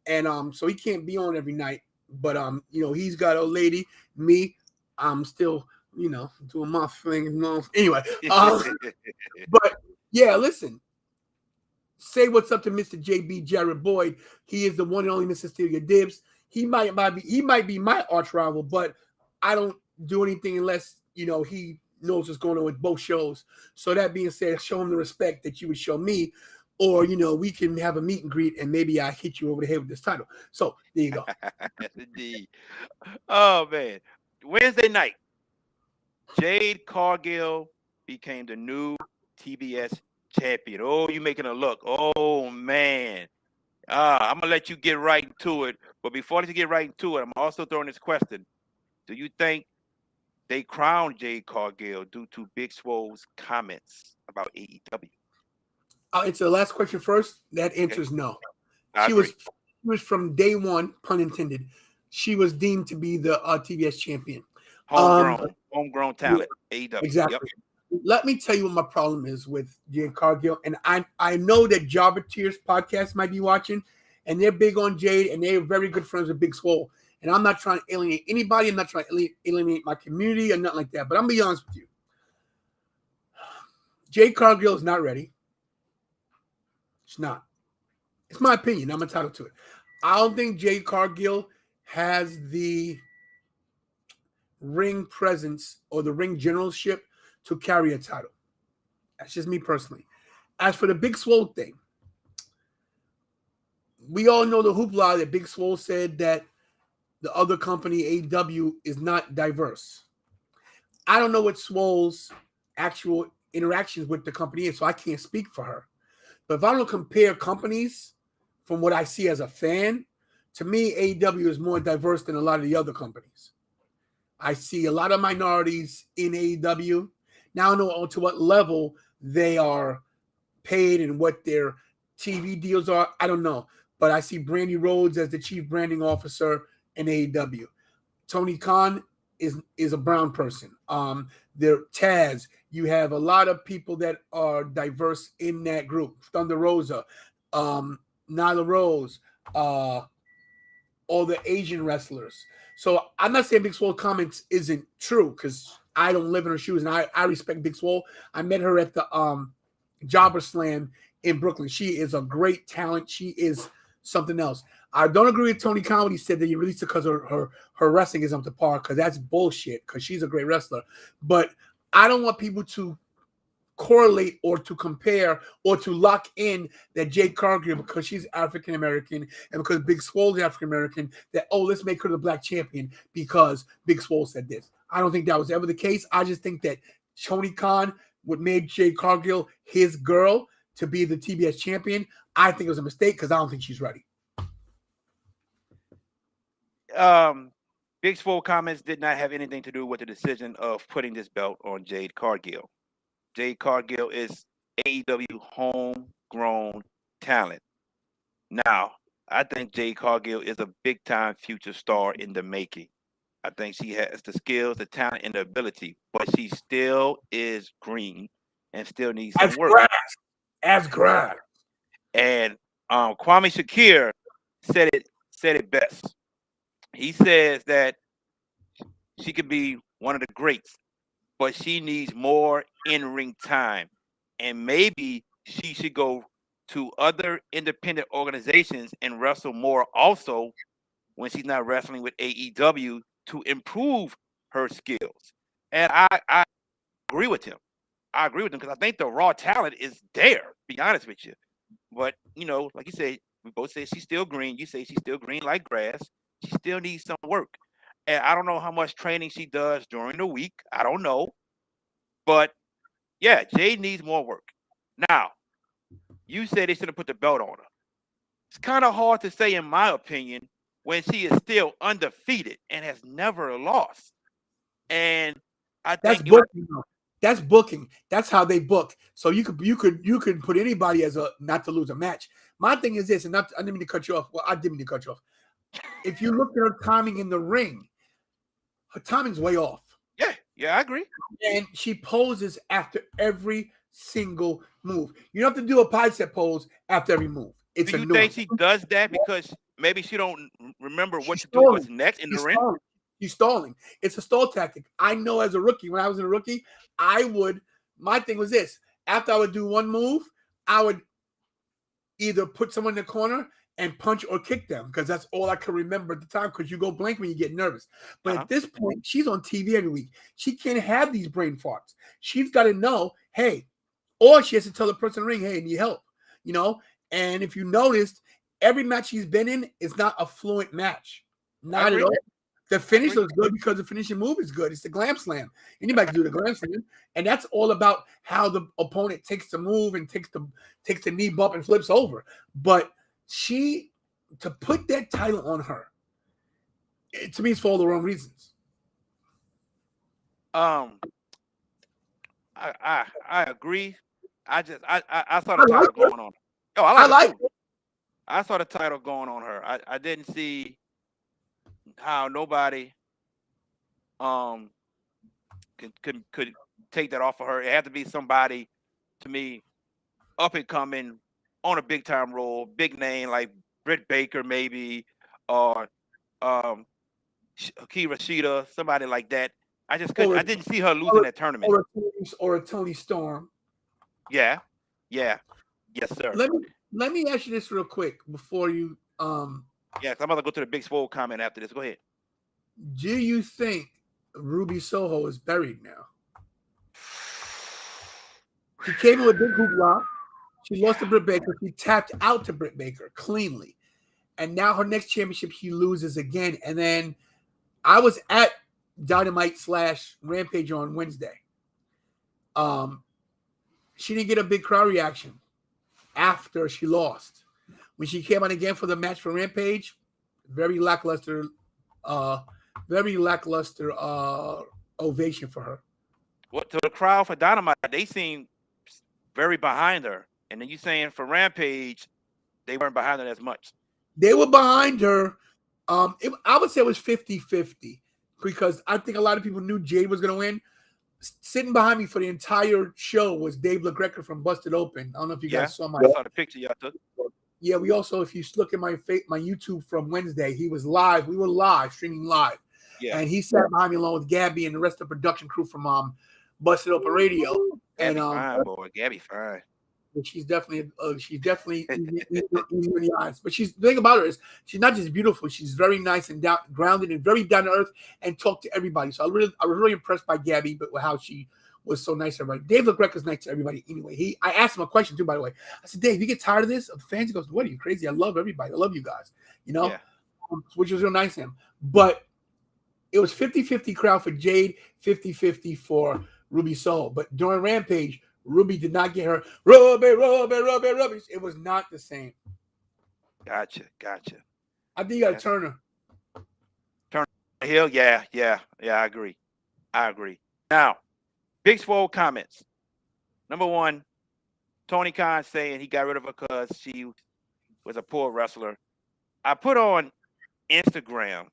and so he can't be on every night. But he's got a lady, me. I'm still doing my thing. Anyway, but yeah, listen. Say what's up to Mr. JB Jared Boyd. He is the one and only Mr. Stelia Dibs. He might be my arch rival, but I don't do anything unless he knows what's going on with both shows. So that being said, show him the respect that you would show me, or we can have a meet and greet, and maybe I hit you over the head with this title. So there you go. Indeed. Oh man, Wednesday night, Jade Cargill became the new TBS champion. Oh, you making a look? Oh man. I'm gonna let you get right into it. But before you get right into it, I'm also throwing this question: do you think they crowned Jade Cargill due to Big Swole's comments about AEW? I'll answer the last question first. That Okay, answer is no. I She agree. was from day one, pun intended. She was deemed to be the TBS champion. Um, Homegrown yeah, talent. AEW. Yep. exactly. Let me tell you what my problem is with Jade Cargill, and I know that Jobber Tears podcast might be watching, and they're big on Jade, and they're very good friends with Big Swole. And I'm not trying to alienate anybody. I'm not trying to alienate my community or nothing like that. But I'm gonna be honest with you. Jade Cargill is not ready. She's not. It's my opinion. I'm entitled to it. I don't think Jade Cargill has the ring presence or the ring generalship to carry a title. That's just me personally. As for the Big Swole thing, we all know the hoopla that Big Swole said that the other company, AEW, is not diverse. I don't know what Swole's actual interactions with the company is, so I can't speak for her. But if I don't compare companies from what I see as a fan, to me, AEW is more diverse than a lot of the other companies. I see a lot of minorities in AEW. Now I don't know to what level they are paid and what their TV deals are. I don't know. But I see Brandy Rhodes as the chief branding officer in AEW. Tony Khan is a brown person. They're Taz. You have a lot of people that are diverse in that group. Thunder Rosa, Nyla Rose, all the Asian wrestlers. So I'm not saying Big Swole comments isn't true because I don't live in her shoes and I respect Big Swole. I met her at the Jobber Slam in Brooklyn. She is a great talent. She is something else. I don't agree with Tony Khan when he said that he released it because her wrestling is up to par, because that's bullshit, because she's a great wrestler. But I don't want people to correlate or to compare or to lock in that Jade Cargill, because she's African American and because Big Swole is African American, that, oh, let's make her the black champion because Big Swole said this. I don't think that was ever the case. I just think that Tony Khan would made Jade Cargill his girl to be the TBS champion. I think it was a mistake because I don't think she's ready. Big Swole comments did not have anything to do with the decision of putting this belt on Jade Cargill. Jade Cargill is AEW homegrown talent. Now, I think Jade Cargill is a big time future star in the making. I think she has the skills, the talent, and the ability, but she still is green and still needs As some work. grass. As grass. And Kwame Shakir said it best. He says that she could be one of the greats, but she needs more in-ring time. And maybe she should go to other independent organizations and wrestle more also when she's not wrestling with AEW to improve her skills. And I agree with him. I agree with him because I think the raw talent is there. To be honest with you, but like you said, we both say she's still green. You say she's still green like grass. She still needs some work, and I don't know how much training she does during the week. I don't know, but yeah, Jade needs more work. Now, you said they should have put the belt on her. It's kind of hard to say, in my opinion, when she is still undefeated and has never lost. And I That's think it was booking. That's booking. That's how they book. So you could put anybody as a not to lose a match. My thing is this, and not, I didn't mean to cut you off. Well, I didn't mean to cut you off. If you look at her timing in the ring, her timing's way off. yeah, I agree. And she poses after every single move. You don't have to do a bicep pose after every move. It's Do you think annoying. she does that because maybe she don't remember what She's to do? What's stalling. next in the She's ring? stalling. She's stalling. It's a stall tactic. I know as a rookie, when I was a rookie, my thing was this. After I would do one move, I would either put someone in the corner and punch or kick them because that's all I could remember at the time because you go blank when you get nervous. But Uh-huh. at this point, she's on TV every week. She can't have these brain farts. She's got to know, hey, or she has to tell the person in the ring, hey, I need help, you know? And if you noticed, every match she's been in is not a fluent match. I Not at agree. all. The I finish agree. looks good because the finishing move is good. It's the glam slam. Anybody can do the glam slam. And that's all about how the opponent takes the move and takes the knee bump and flips over. But to put that title on her, to me, it's for all the wrong reasons. Um, I agree. I saw I the like title her. going on. Oh, I I like her like too. I saw the title going on her. I didn't see how nobody um could take that off of her. It had to be somebody, to me, up and coming on a big time role, big name like Britt Baker maybe, or um Akira Shida, somebody like that. I just couldn't. or I a, didn't see her losing or, that tournament. or a Tony Storm. Yeah, yeah, yes, sir. Let me ask you this real quick before you Yeah, 'cause I'm about to go to the Big Swole comment after this. Go ahead. do you think Ruby Soho is buried now? She came in with big hoopla. She lost to Britt Baker. She tapped out to Britt Baker cleanly. And now her next championship, she loses again. And then I was at Dynamite / Rampage on Wednesday. Um, she didn't get a big crowd reaction after she lost. When she came on again for the match for Rampage, very lackluster, uh, very lackluster ovation for her. What to the crowd for Dynamite? They seem very behind her, and then you saying for Rampage they weren't behind her as much. They were behind her. I would say it was 50-50 because I think a lot of people knew Jade was going to win. Sitting behind me for the entire show was Dave LaGreca from Busted Open. I don't know if you Yeah, guys saw my. I saw the picture y'all took. Yeah, we also, if you look at my YouTube from Wednesday, he was live. We were live, streaming live. Yeah, And he sat behind me along with Gabby and the rest of the production crew from Busted Open Radio. And Gabby fine, boy. Gabby fine. she's definitely easy in the eyes. But the thing about her is she's not just beautiful, she's very nice and grounded and very down to earth and talk to everybody. So I was really impressed by Gabby, but with how she was so nice to everybody. Dave LaGreca's nice to everybody anyway. I asked him a question too, by the way. I said, Dave, you get tired of this? Of the fans? He goes, what are you crazy? I love everybody. I love you guys. Yeah, Which was real nice to him. But it was 50-50 crowd for Jade, 50-50 for Ruby Soho. But during Rampage, Ruby did not get her Ruby. It was not the same. gotcha. I think you got to That's turn her. turn Hill. Yeah. I agree. Now, Big Swole comments. Number one, Tony Khan saying he got rid of her because she was a poor wrestler. I put on Instagram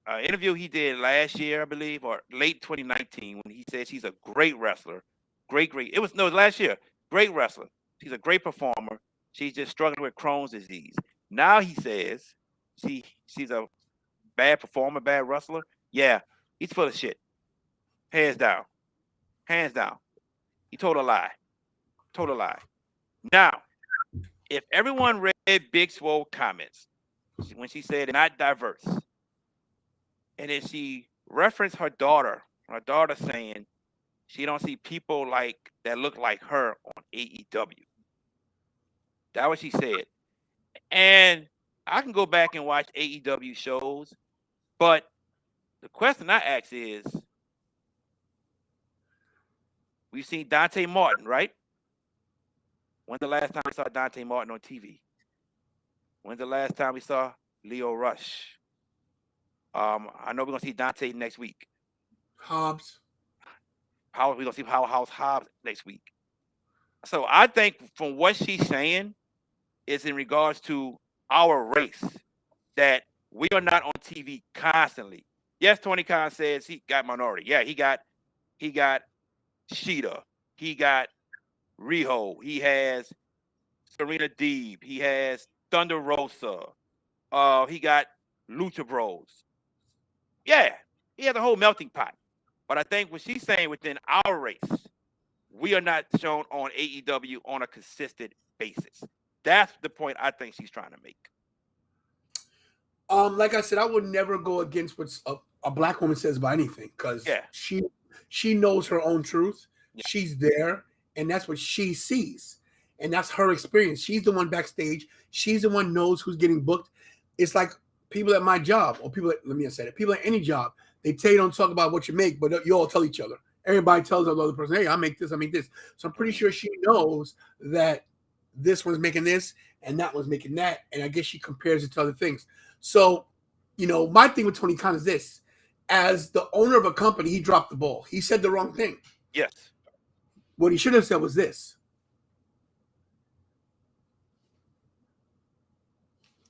an interview he did last year, I believe, or late 2019, when he said she's a great wrestler. Great. It was last year. Great wrestler. She's a great performer. She's just struggling with Crohn's disease. Now he says she's a bad performer, bad wrestler. Yeah, he's full of shit. Hands down. Hands down. He told a lie. Told a lie. Now, if everyone read Big Swole comments, when she said not diverse, and then she referenced her daughter saying she don't see people like that look like her on AEW. That what she said. And I can go back and watch AEW shows, but the question I ask is, we've seen Dante Martin, right? When's the last time we saw Dante Martin on TV? When's the last time we saw Leo Rush? I know we're gonna see Dante next week. Hobbs. How we gonna see Powerhouse Hobbs next week? So I think from what she's saying is in regards to our race that we are not on TV constantly. Yes, Tony Khan says he got minority. Yeah, he got Sheeta, he got Riho, he has Serena Deeb, he has Thunder Rosa, he got Lucha Bros. Yeah, he has a whole melting pot. But I think what she's saying within our race, we are not shown on AEW on a consistent basis. That's the point I think she's trying to make. Like I said, I would never go against what a black woman says about anything because Yeah, she knows her own truth. yeah, She's there, and that's what she sees, and that's her experience. She's the one backstage. She's the one knows who's getting booked. It's like people at my job, or people at, let me say it. People at any job, they tell you don't talk about what you make, but you all tell each other. Everybody tells the other person, "Hey, I make this. I make this." So I'm pretty mhm, sure she knows that this one's making this and that one's making that, and I guess she compares it to other things. So, my thing with Tony Khan is this: as the owner of a company, he dropped the ball. He said the wrong thing. yes. What he should have said was this: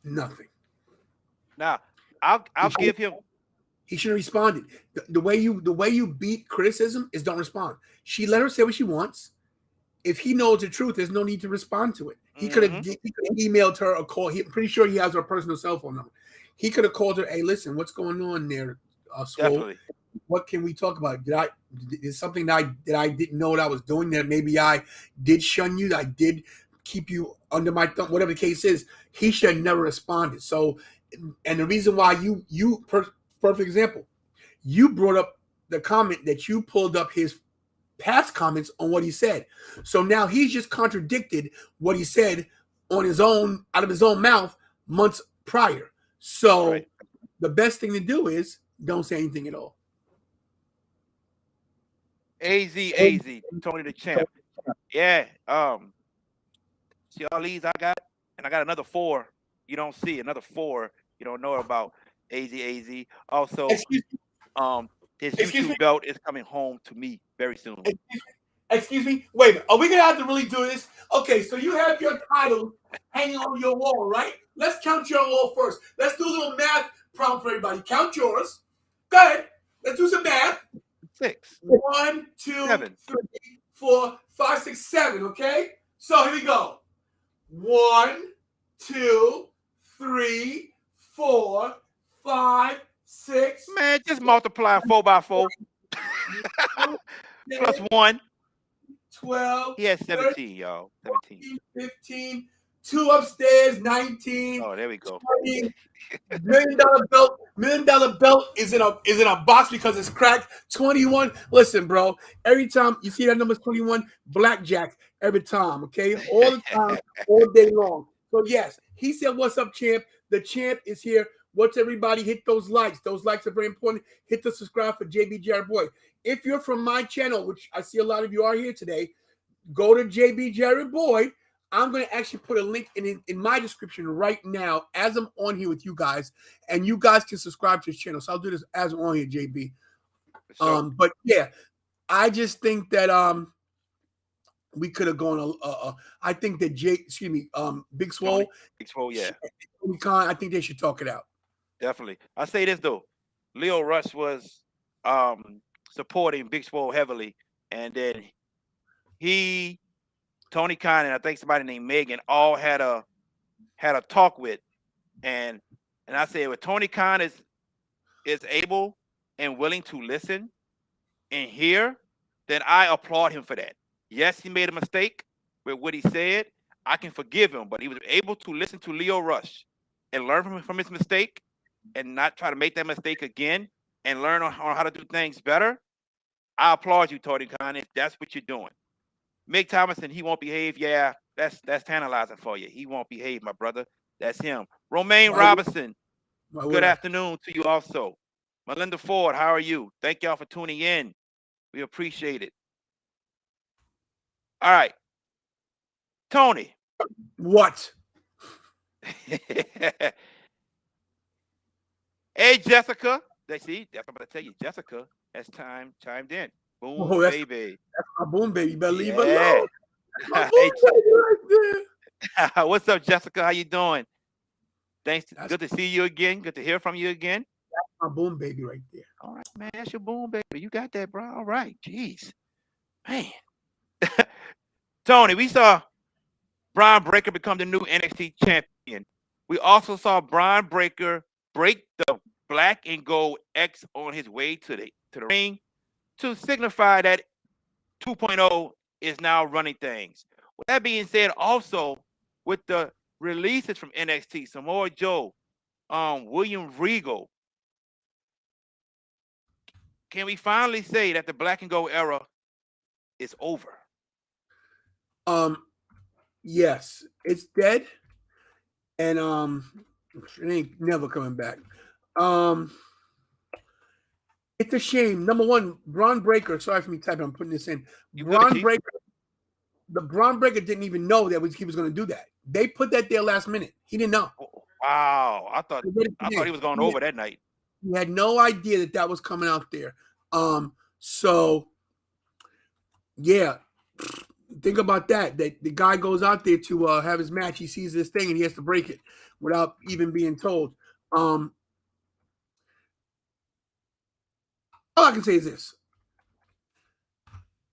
nothing. Now, I'll He should give him. he should have responded. The way you beat criticism is don't respond. She let her say what she wants. If he knows the truth, there's no need to respond to it. He could have Hmm. emailed her or called. I'm pretty sure he has her personal cell phone number. He could have called her. Hey, listen, what's going on there, Swole? Definitely. What can we talk about? Is something that I didn't know what I was doing, that maybe I did shun you, that I did keep you under my thumb, whatever the case is. He should have never responded. So, and the reason why perfect example, you brought up the comment that you pulled up his past comments on what he said. So now he's just contradicted what he said on his own, out of his own mouth, months prior. Right. So the best thing to do is don't say anything at all. AZ, Tony the Champ. Yeah. See all these I got, and I got another four. You don't see another four. You don't know about AZ. Also, Excuse, um, his excuse me. YouTube belt is coming home to me very soon. Excuse me. Wait a minute. Are we gonna have to really do this? Okay, so you have your title hanging on your wall, right? Let's count your wall first. Let's do a little math problem for everybody. Count yours. Go ahead. Let's do some math. 6, 1, 2, 7. 3, 4, 5, 6, 7. Okay. So here we go. 1, 2, 3, 4, 5, 6, Man, just multiply 4 by 4 plus 1. 12, He has 13, 17, y'all. 17. 15, 2 upstairs, 19, Oh, there we go. 20. $1 million belt. $1 million belt is in a box because it's cracked. 21. Listen, bro. Every time you see that number 21, blackjack every time. Okay, all the time, all day long. So yes, he said, "What's up, champ? The champ is here." What's everybody? Hit those likes. Those likes are very important. Hit the subscribe for JB Jared Boy. If you're from my channel, which I see a lot of you are here today, go to JB Jared Boy. I'm going to actually put a link in my description right now as I'm on here with you guys, and you guys can subscribe to his channel. So I'll do this as I'm on here, JB. So, But yeah, I just think that we could have gone. I think that Big Tony, Swole, Expo, yeah, Tony Khan, I think they should talk it out. definitely. I say this though, Leo Rush was supporting Big Swole heavily, and then he, Tony Khan, and I think somebody named Megan all had a talk with, and I said, well, Tony Khan is able and willing to listen and hear, then I applaud him for that. Yes, he made a mistake with what he said. I can forgive him, but he was able to listen to Leo Rush. and learn from his mistake and not try to make that mistake again and learn on how to do things better, I applaud you, Tony Khan, if that's what you're doing. Mick Thomason, he won't behave. Yeah, that's tantalizing for you. He won't behave, my brother. That's him. Romaine Why would, Robinson, why would good I? afternoon to you also. Melinda Ford, how are you? Thank y'all for tuning in. We appreciate it. All right, Tony. What? Hey, Jessica. See, that's what I'm going to tell you. Jessica has chimed in. Oh, Boom, that's baby. my boom baby. Better leave her Yeah. alone. That's my Hey, boom baby right there. what's up, Jessica? How you doing? Thanks. That's Good to see you again. Good to hear from you again. my boom baby right there. All right, man. That's your boom, baby. You got that, bro. All right. Jeez. Man. Tony, we saw Brian Breaker become the new NXT champion. We also saw Brian Breaker break the black and gold X on his way to the ring to signify that 2.0 is now running things. With that being said, also with the releases from NXT, Samoa Joe, William Regal, can we finally say that the black and gold era is over? Um, yes, it's dead, and it ain't never coming back. Um, it's a shame. Number one, Braun Breaker. Sorry for me typing. I'm putting this in. You good, Braun Chief? Breaker. The Braun Breaker didn't even know that he was going to do that. They put that there last minute. He didn't know. Oh, wow, They did it I thought today. he was going over that night. He had no idea that was coming out there. So yeah, think about that. That the guy goes out there to have his match. He sees this thing and he has to break it without even being told. All I can say is this: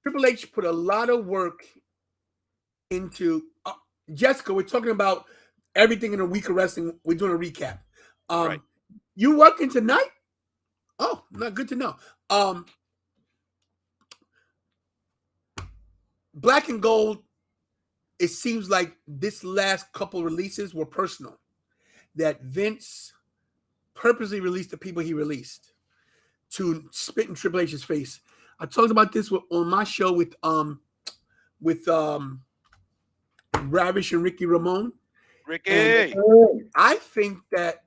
Triple H put a lot of work into Jessica. We're talking about everything in a week of wrestling. We're doing a recap. Right. You working tonight? Oh, not good to know. Black and Gold. It seems like this last couple releases were personal. That Vince purposely released the people he released to spit in Triple H's face. I talked about this on my show with Ravish and Ricky Ramone, and Ricky. I think that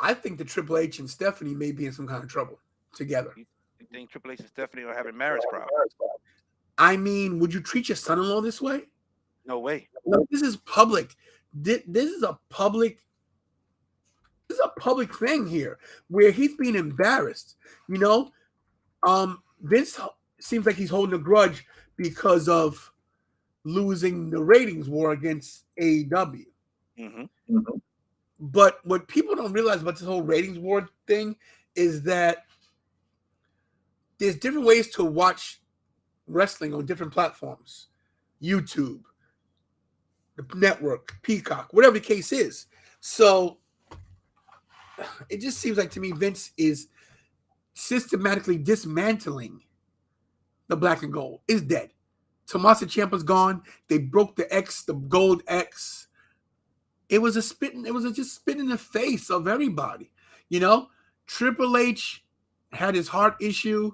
the Triple H and Stephanie may be in some kind of trouble together. You, you think Triple H and Stephanie are having marriage problems? I mean, would you treat your son-in-law this way? No way. No, this is public. This is a public. This is a public thing here where he's being embarrassed. You know, Vince seems like he's holding a grudge because of losing the ratings war against AEW. Mm-hmm. But what people don't realize about this whole ratings war thing is that there's different ways to watch wrestling on different platforms. YouTube, the network, Peacock, whatever the case is. So it just seems like to me Vince is systematically dismantling the black and gold. It's dead. Tommaso Ciampa's gone. They broke the X, the gold X. It was just spit in the face of everybody. You know, Triple H had his heart issue,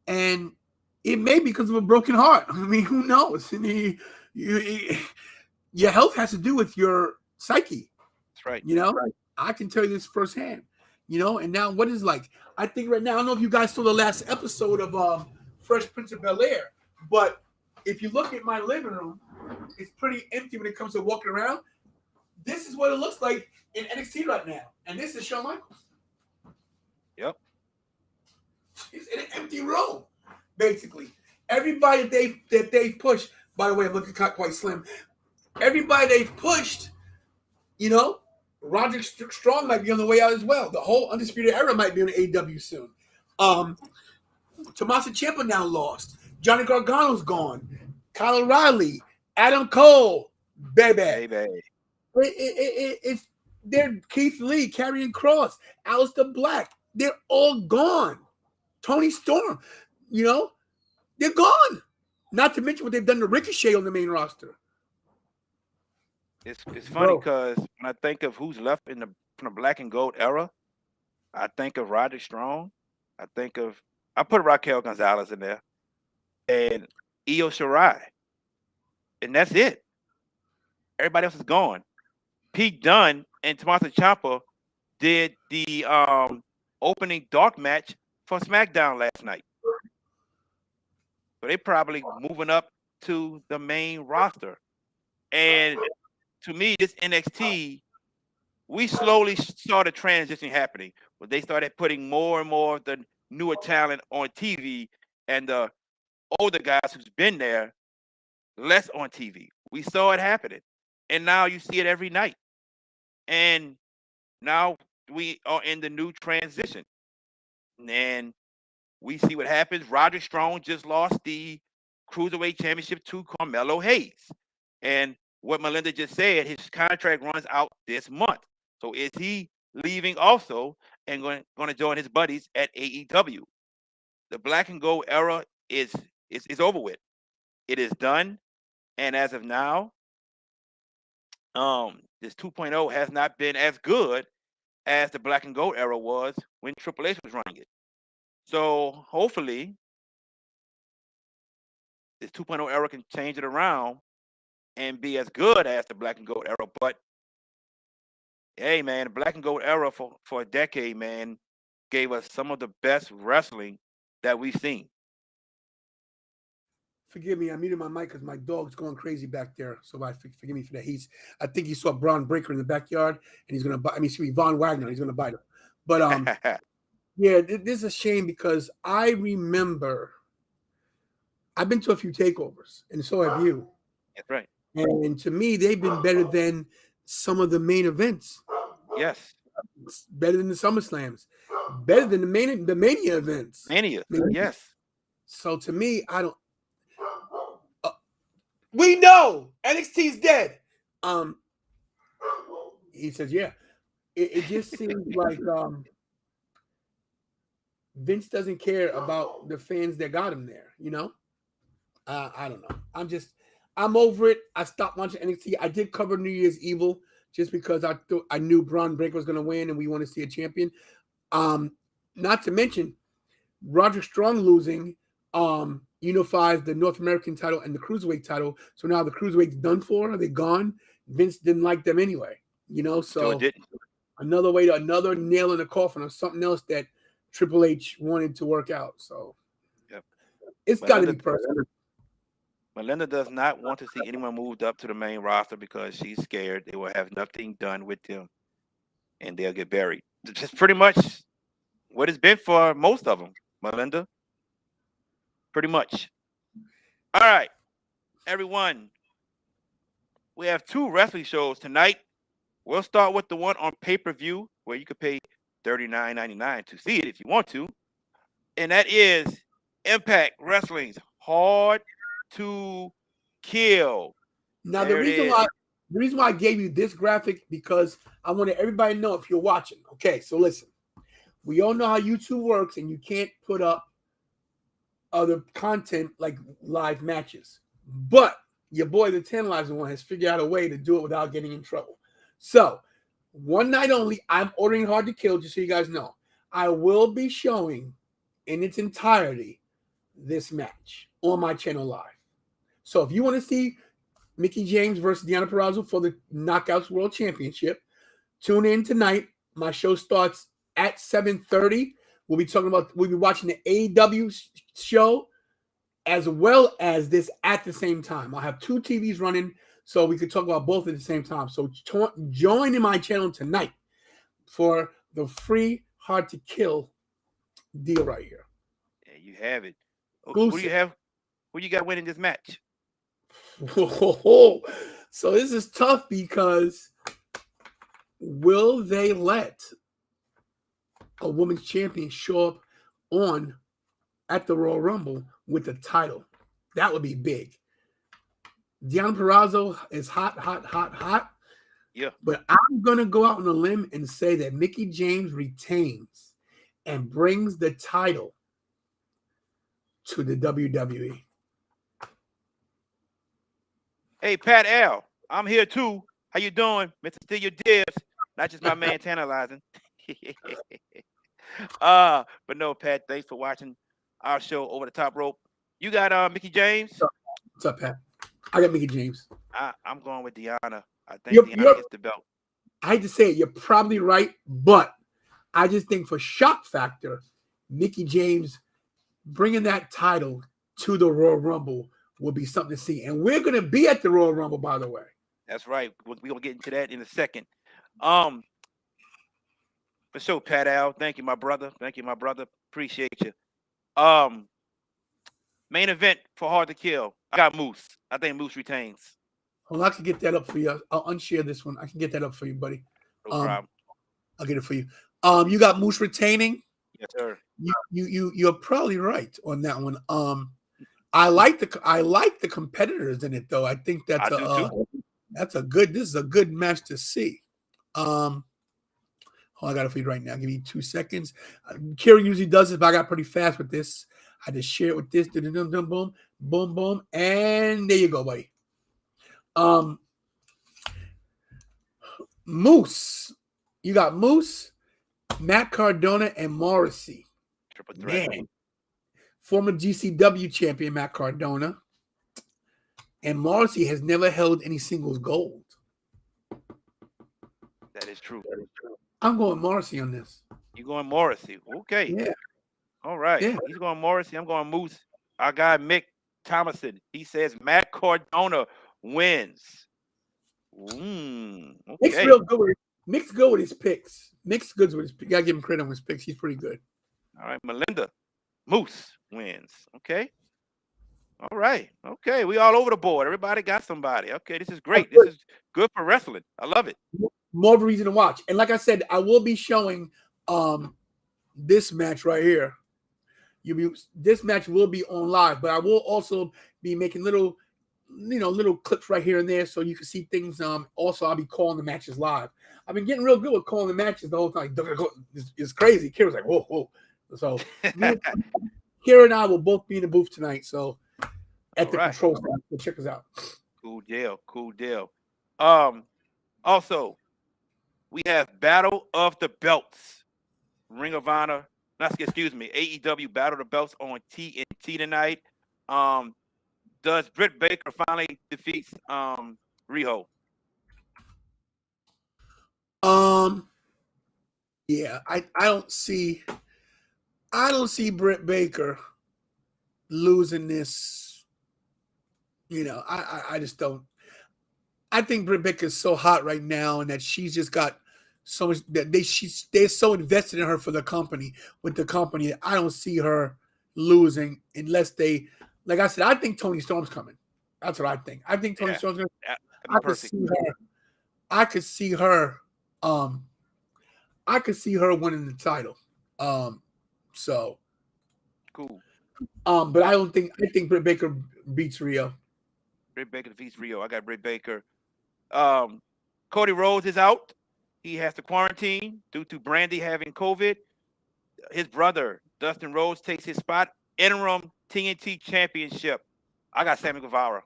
and it may be because of a broken heart. I mean, who knows? Your health has to do with your psyche. That's right. You know, right. I can tell you this firsthand. You know, and now what is like? I think right now, I don't know if you guys saw the last episode of Fresh Prince of Bel-Air, but if you look at my living room, it's pretty empty when it comes to walking around. This is what it looks like in NXT right now, and this is Shawn Michaels. Yep. He's in an empty room, basically. Everybody that they've pushed. By the way, I'm looking quite slim. Everybody they've pushed, you know, Roderick Strong might be on the way out as well. The whole Undisputed Era might be on AEW soon. Tommaso Ciampa now lost. Johnny Gargano's gone. Kyle O'Reilly, Adam Cole, baby. It's they're Keith Lee, Karrion Kross, Aleister Black. They're all gone. Tony Storm, you know, they're gone. Not to mention what they've done to Ricochet on the main roster. It's funny Bro, because when I think of who's left from the black and gold era, I think of Roderick Strong. I think of I put Raquel Gonzalez in there and Io Shirai, and that's it. Everybody else is gone. Pete Dunne and Tommaso Ciampa did the opening dark match for SmackDown last night, so they probably moving up to the main roster. And to me, this NXT, we slowly saw the transition happening, where they started putting more and more of the newer talent on TV, and the older guys who's been there less on TV. We saw it happening, and now you see it every night. And now we are in the new transition, and we see what happens. Roderick Strong just lost the Cruiserweight Championship to Carmelo Hayes. And what Melinda just said, his contract runs out this month. So is he leaving also and going to join his buddies at AEW? The black and gold era is over with. It is done. And as of now, this 2.0 has not been as good as the black and gold era was when Triple H was running it. So hopefully this 2.0 era can change it around and be as good as the black and gold era. But hey, man, the black and gold era for a decade, man, gave us some of the best wrestling that we've seen. forgive me. I muted my mic because my dog's going crazy back there. So forgive me for that. I think he saw Braun Breaker in the backyard, and he's gonna bite. I mean, excuse me, Von Wagner. He's gonna bite him. But That's yeah, this is a shame because I remember I've been to a few takeovers, and so have you. right. And to me, they've been better than some of the main events. Yes. Better than the SummerSlams, better than the Mania events. Mania. Yes. So to me, I don't. Uh, we know NXT's dead. Um, he says, yeah. It just seems like Vince doesn't care about the fans that got him there. You know, I don't know. I'm over it. I stopped watching NXT. I did cover New Year's Evil just because I knew Braun Breaker was going to win, and we want to see a champion. Um, Not to mention Roger Strong losing unifies the North American title and the Cruiserweight title. So now the Cruiserweight's done for. Are they gone? Vince didn't like them anyway. You know, Sure so didn't. another nail in the coffin of something else that Triple H wanted to work out. So Yep. it's got to be Melinda personal. Melinda does not want to see anyone moved up to the main roster because she's scared they will have nothing done with them and they'll get buried. Just pretty much what it's been for most of them, Melinda. Pretty much. All right, everyone. We have two wrestling shows tonight. We'll start with the one on pay-per-view where you could pay $39.99 to see it if you want to. And that is Impact Wrestling's Hard to Kill. Now There it is. the reason why I gave you this graphic because I wanted everybody to know if you're watching. Okay, so listen. We all know how YouTube works, and you can't put up other content like live matches. But your boy, the Tantalizing one, has figured out a way to do it without getting in trouble. So, one night only, I'm ordering Hard to Kill, just so you guys know. I will be showing in its entirety this match on my channel live. So, if you want to see Mickie James versus Deonna Purrazzo for the Knockouts World Championship, tune in tonight. My show starts at 7:30. We'll be watching the AEW show as well as this at the same time. I'll have two TVs running so we could talk about both at the same time. So join in my channel tonight for the free Hard to Kill deal right here. There you have it. Who do you Exclusive. have? Who you got winning this match? So this is tough because will they let a women's champion show up on at the Royal Rumble with the title? That would be big. Deonna Purrazzo is hot, hot, hot, hot. Yeah. But I'm going to go out on a limb and say that Mickie James retains and brings the title to the WWE. Hey, Pat L, I'm here too. How you doing, Mr. Steal Your Dibs? Not just my man Tantalizing. But no, Pat, thanks for watching our show Over the Top Rope. You got Mickey James? What's up, Pat? I got Mickey James. I'm going with Deanna. I think Deanna You're, gets the belt. I hate to say it, you're probably right, but I just think for shock factor, Mickey James bringing that title to the Royal Rumble will be something to see. And we're going to be at the Royal Rumble, by the way. That's right. We're going to get into that in a second. For sure, Pat Al. Thank you, my brother. Thank you, my brother. Appreciate you. Main event for Hard to Kill. I got Moose. I think Moose retains. Hold on, I can get that up for you. I'll unshare this one. I can get that up for you, buddy. No problem. I'll get it for you. You got Moose retaining. Yes, sir. You're probably right on that one. I like the competitors in it though. I think that's this is a good match to see. I got it for you right now. Give me 2 seconds. Kieran usually does this, but I got pretty fast with this. I just share it with this. Boom, boom, boom, and there you go, buddy. Moose. You got Moose, Matt Cardona, and Morrissey. Triple threat. Man. Former GCW champion Matt Cardona. And Morrissey has never held any singles gold. That is true. I'm going Morrissey on this. You going Morrissey? Okay. Yeah. All right. Yeah. He's going Morrissey. I'm going Moose. Our guy Mick Thomason. He says Matt Cardona wins. Okay. Mick's real good. Mick's good with his picks. Mick's good with his picks. Gotta give him credit on his picks. He's pretty good. All right, Melinda. Moose wins. Okay. All right. Okay. We all over the board. Everybody got somebody. Okay. This is great. This is good for wrestling. I love it. More of a reason to watch. And like I said, I will be showing this match right here. This match will be on live, but I will also be making little clips right here and there so you can see things. Also, I'll be calling the matches live. I've been getting real good with calling the matches the whole time. It's crazy. Kira's like, whoa. So Kira and I will both be in the booth tonight. So at the control center, so check us out. Cool deal. Also, we have Battle of the Belts. Ring of Honor. AEW Battle of the Belts on TNT tonight. Does Britt Baker finally defeats Riho? Yeah, I don't see Britt Baker losing this. I just don't. I think Britt Baker is so hot right now, and that she's just got so much that they're so invested in her for the company with the company. I don't see her losing unless they, like I said, I think Toni Storm's coming. That's what I think. I think Toni Storm's going. I could see her. I could see her winning the title. So cool. But I think Britt Baker beats Riho. Britt Baker defeats Riho. I got Britt Baker. Cody Rhodes is out. He has to quarantine due to Brandy having COVID. His brother, Dustin Rhodes, takes his spot. Interim TNT Championship. I got Sammy Guevara.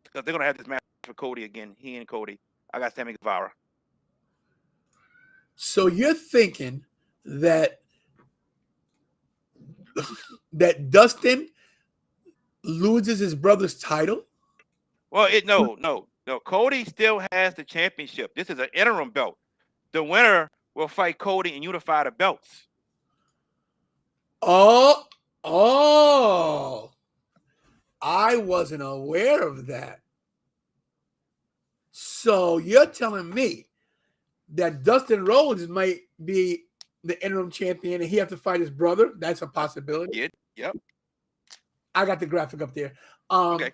Because they're going to have this match for Cody again. He and Cody. I got Sammy Guevara. So you're thinking that Dustin loses his brother's title? Well, no. Cody still has the championship. This is an interim belt. The winner will fight Cody and unify the belts. Oh, I wasn't aware of that. So you're telling me that Dustin Rhodes might be the interim champion and he have to fight his brother? That's a possibility. Yep. I got the graphic up there. Okay.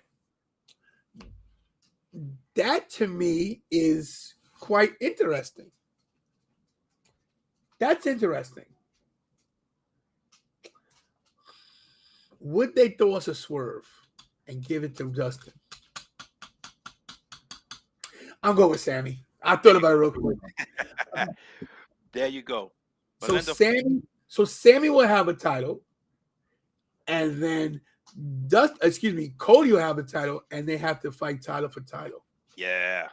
That to me is quite interesting. That's interesting. Would they throw us a swerve and give it to Dustin? I'm going with Sammy. I thought about it real quick. There you go. So Sammy will have a title, and then Cody will have a title, and they have to fight title for title. Yeah.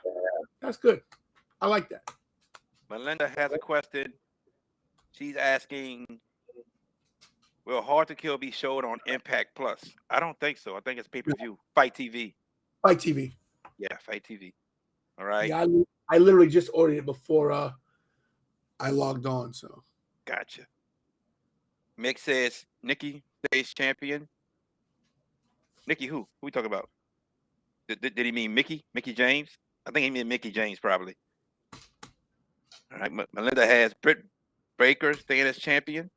That's good. I like that. Melinda has a question. She's asking, will Hard to Kill be showed on Impact Plus? I don't think so. I think it's pay-per-view. Fight TV. Fight TV. Yeah, Fight TV. All right. Yeah, I literally just ordered it before I logged on. So Gotcha. Mick says Nikki stays champion. Nikki who? Who we talking about? Did he mean Mickey? Mickey James? I think he meant Mickey James probably. All right. Melinda has Britt Baker staying as champion.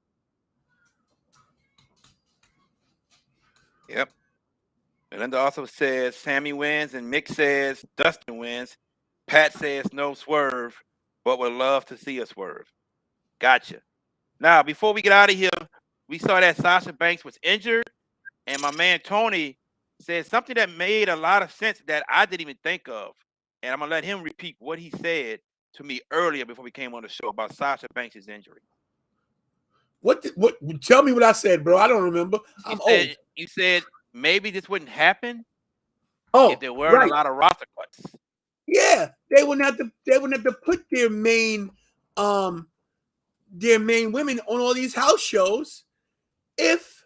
Yep. Melinda also says Sammy wins, and Mick says Dustin wins. Pat says no swerve, but would love to see a swerve. Gotcha. Now, before we get out of here, we saw that Sasha Banks was injured, and my man Tony said something that made a lot of sense that I didn't even think of. And I'm going to let him repeat what he said to me earlier before we came on the show about Sasha Banks' injury. What? Tell me what I said, bro. I don't remember. I'm old. You said maybe this wouldn't happen if there weren't a lot of roster cuts. Yeah, they wouldn't have to put their main women on all these house shows if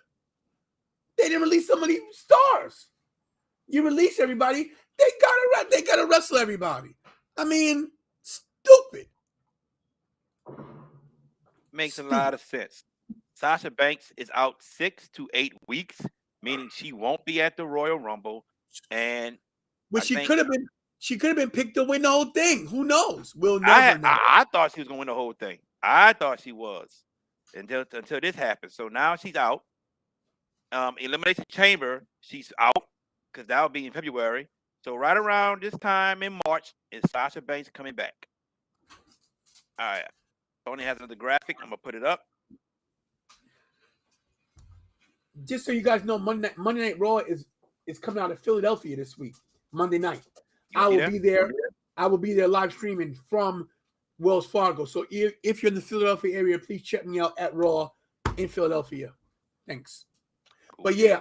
they didn't release so many stars. You release everybody, they gotta wrestle everybody. I mean, stupid. Makes a lot of sense. Sasha Banks is out 6 to 8 weeks, meaning she won't be at the Royal Rumble. And she could have been picked to win the whole thing. Who knows? We'll never know. I thought she was gonna win the whole thing. I thought she was until this happened. So now she's out. Elimination Chamber, she's out because that'll be in February. So right around this time in March is Sasha Banks coming back. All right. Tony has another graphic. I'm gonna put it up. Just so you guys know, Monday Night Raw is coming out of Philadelphia this week, Monday night. I will be there. I will be there live streaming from Wells Fargo. So if you're in the Philadelphia area, please check me out at Raw in Philadelphia. Thanks. Cool. But yeah,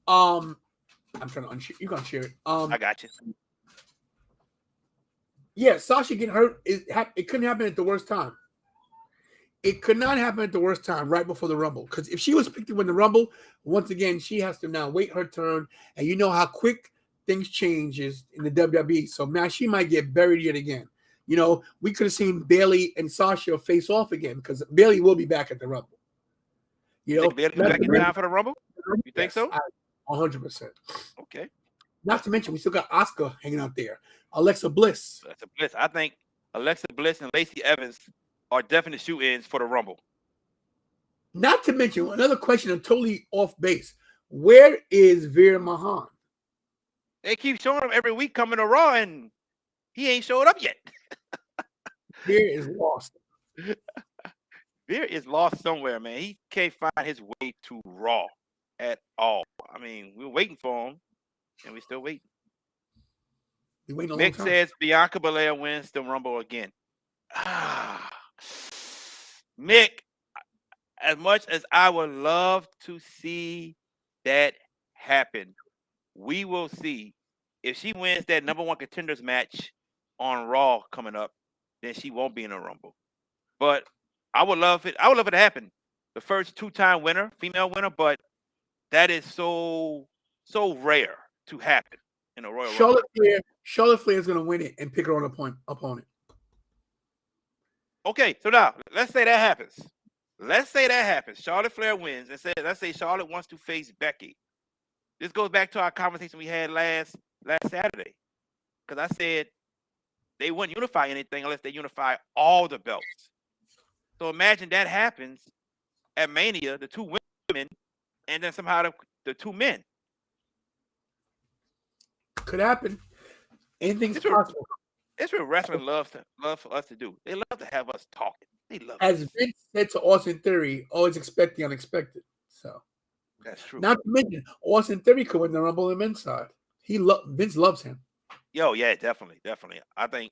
I'm trying to unshare. You can share it. I got you. Yeah, Sasha getting hurt. It couldn't happen at the worst time. It could not happen at the worst time, right before the Rumble. Because if she was picked to win the Rumble, once again, she has to now wait her turn. And you know how quick things changes in the WWE. So now she might get buried yet again. You know, we could have seen Bayley and Sasha face off again because Bayley will be back at the Rumble. You know, Bayley be back in time for the Rumble? You think so? 100%. Okay. Not to mention, we still got Asuka hanging out there. Alexa Bliss. I think Alexa Bliss and Lacey Evans are definite shoot-ins for the Rumble. Not to mention, another question, I'm totally off base. Where is Veer Mahan? They keep showing him every week coming to Raw, and he ain't showed up yet. Veer is lost. Veer is lost somewhere, man. He can't find his way to Raw at all. I mean, we're waiting for him, and we're still waiting. Mick says Bianca Belair wins the Rumble again. Mick, as much as I would love to see that happen, we will see. If she wins that number one contenders match on Raw coming up, then she won't be in a Rumble. But I would love it. I would love it to happen. The first two-time winner, female winner, but that is so rare to happen in a Royal Rumble. Charlotte Flair is going to win it and pick her own opponent. Okay, so now let's say that happens. Charlotte Flair wins, and let's say Charlotte wants to face Becky. This goes back to our conversation we had last Saturday, because I said they wouldn't unify anything unless they unify all the belts. So imagine that happens at Mania, the two women, and then somehow the two men. Could happen. Anything's possible. That's what wrestling loves for us to do. They love to have us talking. They love. As Vince said to Austin Theory, always expect the unexpected. So that's true. Not to mention, Austin Theory could win the Rumble in men's side. Vince loves him. Yo, yeah, definitely. I think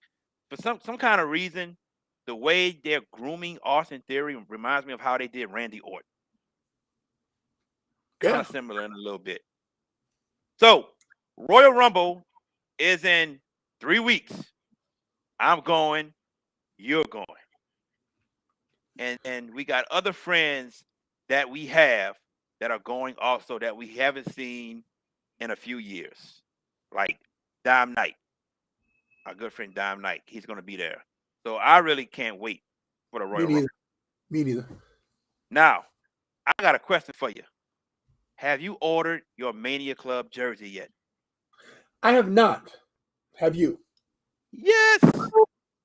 for some kind of reason, the way they're grooming Austin Theory reminds me of how they did Randy Orton. Kind of similar in a little bit. So, Royal Rumble is in 3 weeks. I'm going, you're going. And we got other friends that we have that are going also that we haven't seen in a few years. Like Dime Knight, our good friend Dime Knight. He's going to be there. So I really can't wait for the Me Royal Rumble. neither. Me neither. Now, I got a question for you. Have you ordered your Mania Club jersey yet? I have not. Have you? Yes.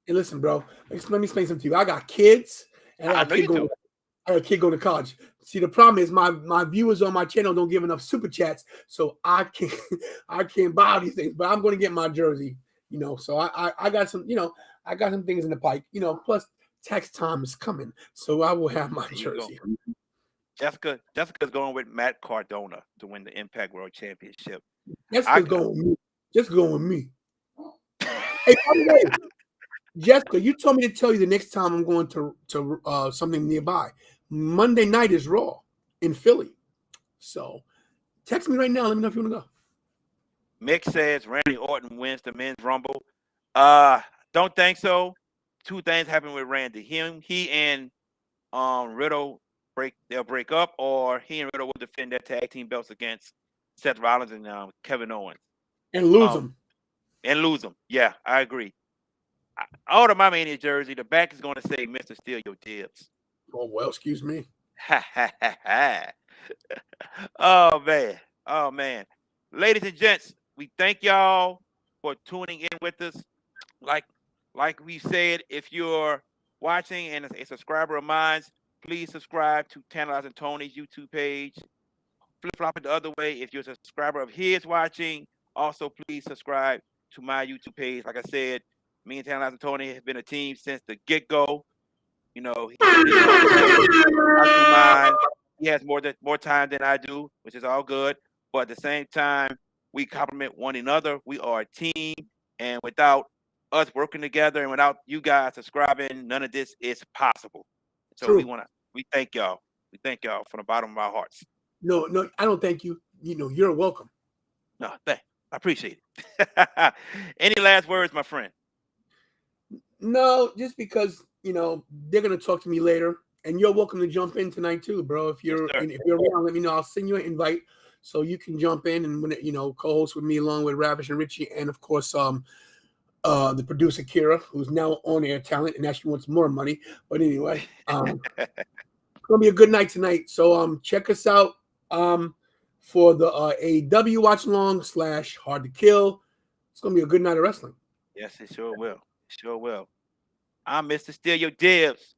Hey, listen, bro. Let me explain something to you. I got kids, and I know you do. I got a kid going to college. See, the problem is my viewers on my channel don't give enough super chats, so I can't I can't buy these things. But I'm going to get my jersey, So I got some, I got some things in the pipe, Plus tax time is coming, so I will have my There you go. jersey. Jessica's going with Matt Cardona to win the Impact World Championship. Jessica's going with me. Jessica's going with me. Hey, by the way, Jessica, you told me to tell you the next time I'm going to something nearby. Monday night is Raw in Philly. So text me right now. Let me know if you want to go. Mick says Randy Orton wins the men's rumble. Don't think so. Two things happen with Randy. He and Riddle they'll break up, or he and Riddle will defend their tag team belts against Seth Rollins and Kevin Owens. And lose them. And lose them. Yeah, I agree. I ordered my Mania jersey. The back is going to say Mr. Steal Your Dibs. Oh, well, excuse me. Ha ha ha ha. Oh man. Oh man. Ladies and gents, we thank y'all for tuning in with us. Like we said, if you're watching and a subscriber of mine, please subscribe to Tantalizing Tony's YouTube page. Flip flop it the other way. If you're a subscriber of his watching, also please subscribe to my YouTube page. Like I said, me and Tantalizing Tony have been a team since the get-go. He did his own thing. I do mine. He has more time than I do, which is all good. But at the same time, we complement one another. We are a team, and without us working together and without you guys subscribing, none of this is possible. So True. we thank y'all. We thank y'all from the bottom of our hearts. No, I don't thank you. You're welcome. No, I appreciate it. Any last words, my friend? No, just because they're gonna talk to me later, and you're welcome to jump in tonight too, bro. If you're around, let me know. I'll send you an invite so you can jump in and co-host with me along with Ravish and Richie, and of course the producer Kira, who's now on air talent and actually wants more money. But anyway, it's gonna be a good night tonight. So check us out for the AEW watch along / Hard to Kill. It's gonna be a good night of wrestling. Yes, it sure will. Sure will. I'm Mr. Steal Your Dibs.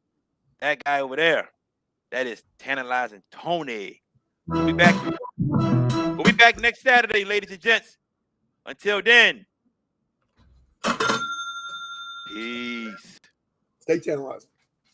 That guy over there. That is Tantalizing Tony. We'll be back. We'll be back next Saturday, ladies and gents. Until then, peace. Stay tantalized.